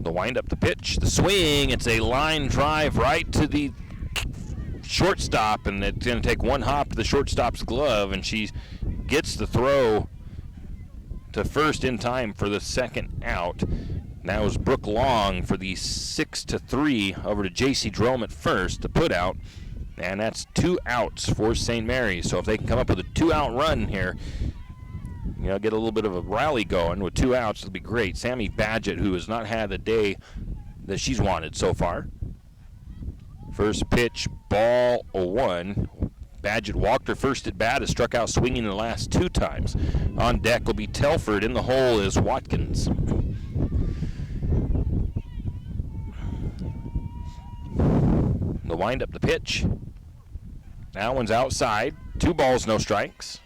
The windup, the pitch, the swing. It's a line drive right to the shortstop, and it's going to take 1 hop to the shortstop's glove, and she gets the throw to first in time for the second out. That was Brooke Long for the 6-3 over to J.C. Drome at first to put out, and that's 2 outs for St. Mary's. So if they can come up with a 2-out run here, get a little bit of a rally going with 2 outs, it'll be great. Sammy Badgett, who has not had the day that she's wanted so far. First pitch, ball 1. Badgett walked her first at bat, has struck out swinging the last 2 times. On deck will be Telford. In the hole is Watkins. The windup, the pitch. That one's outside. 2 balls, no strikes.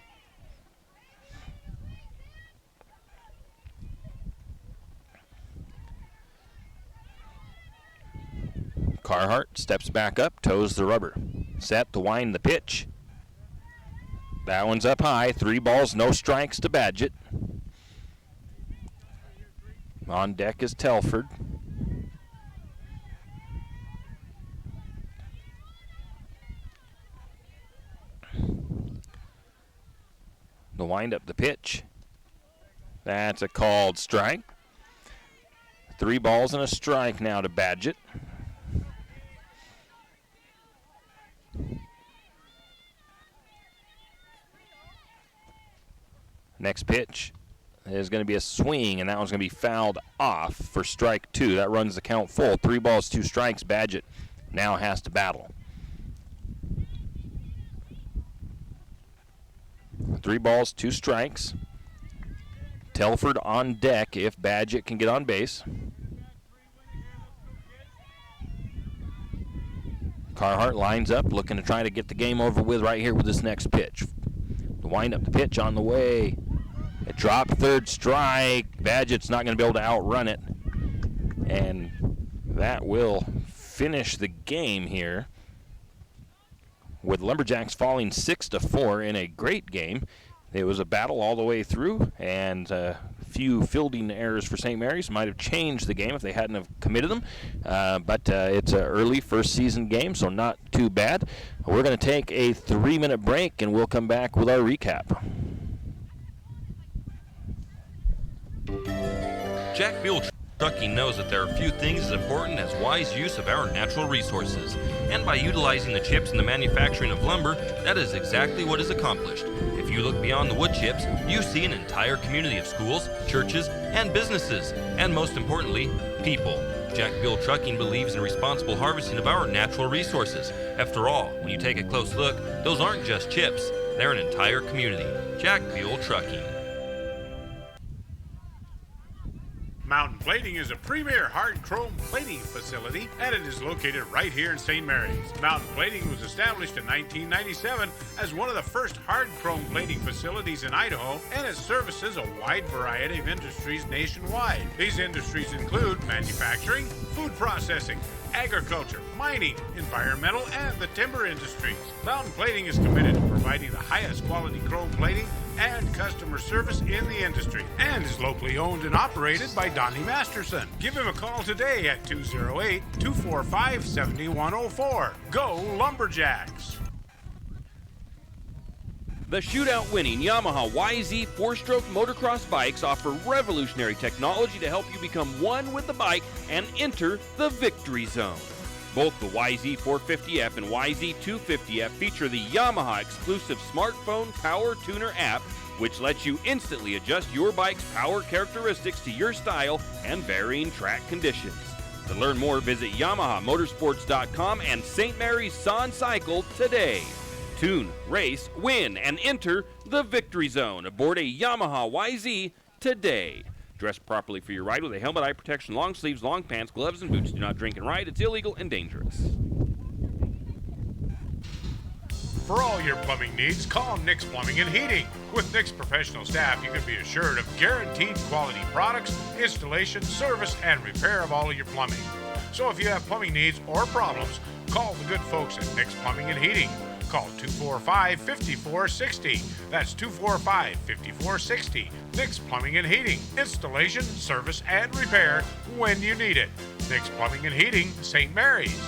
Carhart steps back up, toes the rubber. Set to wind the pitch. That one's up high. 3 balls, no strikes to Badgett. On deck is Telford. The windup, the pitch. That's a called strike. 3 balls and a strike now to Badgett. Next pitch is going to be a swing, and that one's going to be fouled off for strike 2. That runs the count full. 3 balls, 2 strikes. Badgett now has to battle. 3 balls, 2 strikes. Telford on deck if Badgett can get on base. Carhart lines up, looking to try to get the game over with right here with this next pitch. The windup, the pitch on the way. It dropped, 3rd strike. Badgett's not going to be able to outrun it. And that will finish the game here with Lumberjacks falling 6-4 in a great game. It was a battle all the way through, and a few fielding errors for St. Mary's might have changed the game if they hadn't have committed them. But it's an early first season game, so not too bad. We're going to take a 3-minute break, and we'll come back with our recap. Jack Buell Trucking knows that there are few things as important as wise use of our natural resources. And by utilizing the chips in the manufacturing of lumber, that is exactly what is accomplished. If you look beyond the wood chips, you see an entire community of schools, churches, and businesses, and most importantly, people. Jack Buell Trucking believes in responsible harvesting of our natural resources. After all, when you take a close look, those aren't just chips, they're an entire community. Jack Buell Trucking. Mountain Plating is a premier hard chrome plating facility, and it is located right here in St. Mary's. Mountain Plating was established in 1997 as one of the first hard chrome plating facilities in Idaho, and it services a wide variety of industries nationwide. These industries include manufacturing, food processing, agriculture, mining, environmental, and the timber industries. Mountain Plating is committed to providing the highest quality chrome plating and customer service in the industry, and is locally owned and operated by Donnie Masterson. Give him a call today at 208-245-7104. Go Lumberjacks! The shootout-winning Yamaha YZ 4-stroke motocross bikes offer revolutionary technology to help you become one with the bike and enter the victory zone. Both the YZ 450F and YZ 250F feature the Yamaha exclusive smartphone power tuner app, which lets you instantly adjust your bike's power characteristics to your style and varying track conditions. To learn more, visit YamahaMotorsports.com and St. Mary's Son Cycle today. Tune, race, win, and enter the victory zone aboard a Yamaha YZ today. Dress properly for your ride with a helmet, eye protection, long sleeves, long pants, gloves, and boots. Do not drink and ride. It's illegal and dangerous. For all your plumbing needs, call Nick's Plumbing and Heating. With Nick's professional staff, you can be assured of guaranteed quality products, installation, service, and repair of all of your plumbing. So if you have plumbing needs or problems, call the good folks at Nick's Plumbing and Heating. Call 245-5460. That's 245-5460. Nick's Plumbing and Heating. Installation, service, and repair when you need it. Nick's Plumbing and Heating, St. Mary's.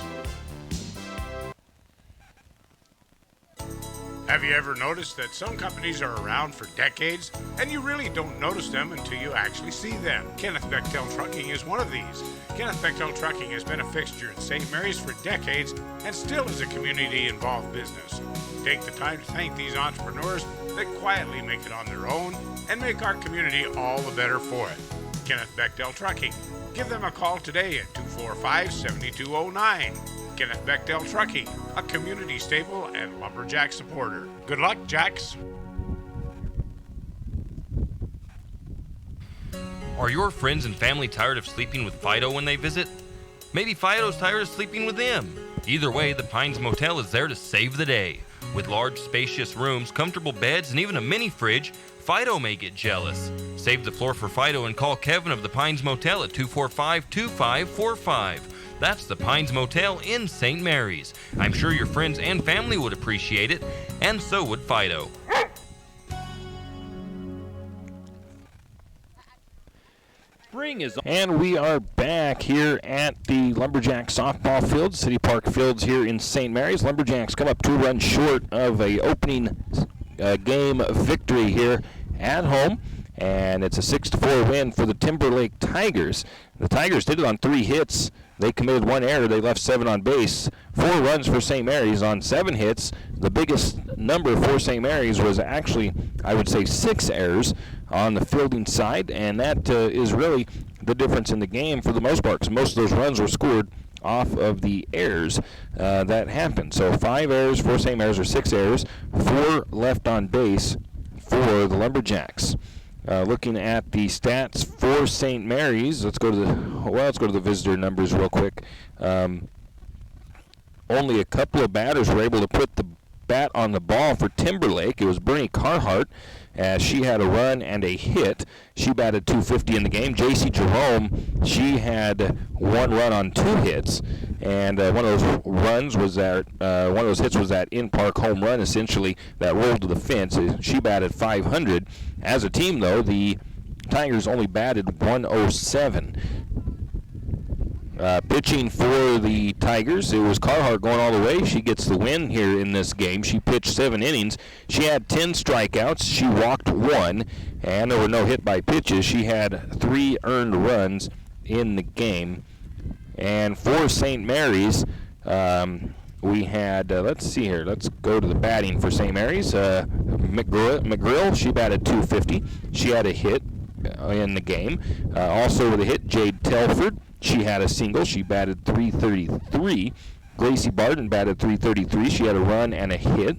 Have you ever noticed that some companies are around for decades and you really don't notice them until you actually see them? Kenneth Bechtel Trucking is one of these. Kenneth Bechtel Trucking has been a fixture in St. Mary's for decades and still is a community-involved business. Take the time to thank these entrepreneurs that quietly make it on their own and make our community all the better for it. Kenneth Bechtel Trucking. Give them a call today at 245-7209. Kenneth Bechtel Trucking, a community staple and lumberjack supporter. Good luck, Jacks. Are your friends and family tired of sleeping with Fido when they visit? Maybe Fido's tired of sleeping with them. Either way, the Pines Motel is there to save the day. With large, spacious rooms, comfortable beds, and even a mini fridge, Fido may get jealous. Save the floor for Fido and call Kevin of the Pines Motel at 245-2545. That's the Pines Motel in St. Mary's. I'm sure your friends and family would appreciate it, and so would Fido. Spring is on. And we are back here at the Lumberjack softball field, City Park Fields here in St. Mary's. Lumberjacks come up 2 runs short of a opening game victory here at home, and it's a 6-4 win for the Timberlake Tigers. The Tigers did it on 3 hits. They committed 1 error. They left 7 on base. 4 runs for St. Mary's on 7 hits. The biggest number for St. Mary's was actually, I would say, 6 errors on the fielding side, and that is really the difference in the game for the most part, because most of those runs were scored off of the errors that happened. So 5 errors for St. Mary's, or 6 errors, 4 left on base for the Lumberjacks. Looking at the stats for St. Mary's, let's go to the visitor numbers real quick. Only a couple of batters were able to put the bat on the ball for Timberlake. It was Bernie Carhart as she had a run and a hit. She batted .250 in the game. J.C. Jerome, she had 1 run on 2 hits, and one of those runs was that one of those hits was that in-park home run, essentially, that rolled to the fence. She batted .500. As a team, though, the Tigers only batted .107. Pitching for the Tigers, it was Carhart going all the way. She gets the win here in this game. She pitched 7 innings. She had 10 strikeouts. She walked 1, and there were no hit by pitches. She had 3 earned runs in the game. And for St. Mary's, we had, let's see here. Let's go to the batting for St. Mary's. McGrill, she batted .250. She had a hit in the game. Also with a hit, Jade Telford. She had a single. She batted .333. Gracie Barden batted .333. She had a run and a hit.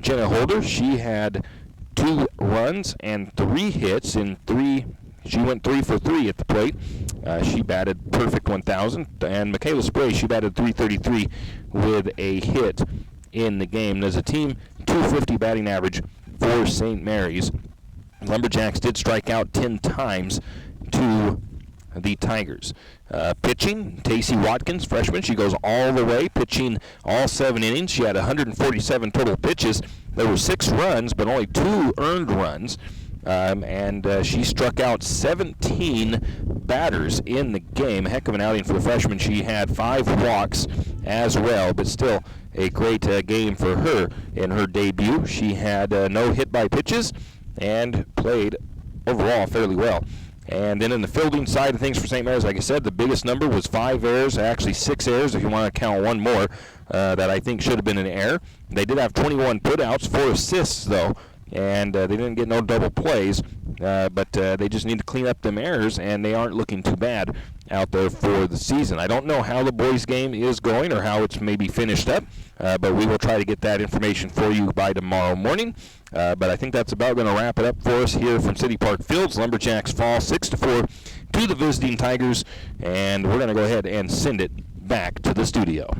Jenna Holder, she had 2 runs and 3 hits in 3. She went 3 for 3 at the plate. She batted perfect 1,000. And Michaela Spray, she batted .333 with a hit in the game. As a team, .250 batting average for St. Mary's. Lumberjacks did strike out 10 times to the Tigers. Pitching, Tacey Watkins, freshman, she goes all the way, pitching all 7 innings. She had 147 total pitches. There were 6 runs, but only 2 earned runs. And she struck out 17 batters in the game. A heck of an outing for the freshman. She had 5 walks as well, but still a great game for her in her debut. She had no hit by pitches and played overall fairly well. And then in the fielding side of things for St. Mary's, like I said, the biggest number was 5 errors, actually 6 errors if you want to count one more that I think should have been an error. They did have 21 putouts, 4 assists though, and they didn't get no double plays, but they just need to clean up them errors, and they aren't looking too bad out there for the season. I don't know how the boys' game is going or how it's maybe finished up, but we will try to get that information for you by tomorrow morning. But I think that's about going to wrap it up for us here from City Park Fields. Lumberjacks fall 6-4 to the visiting Tigers, and we're going to go ahead and send it back to the studio.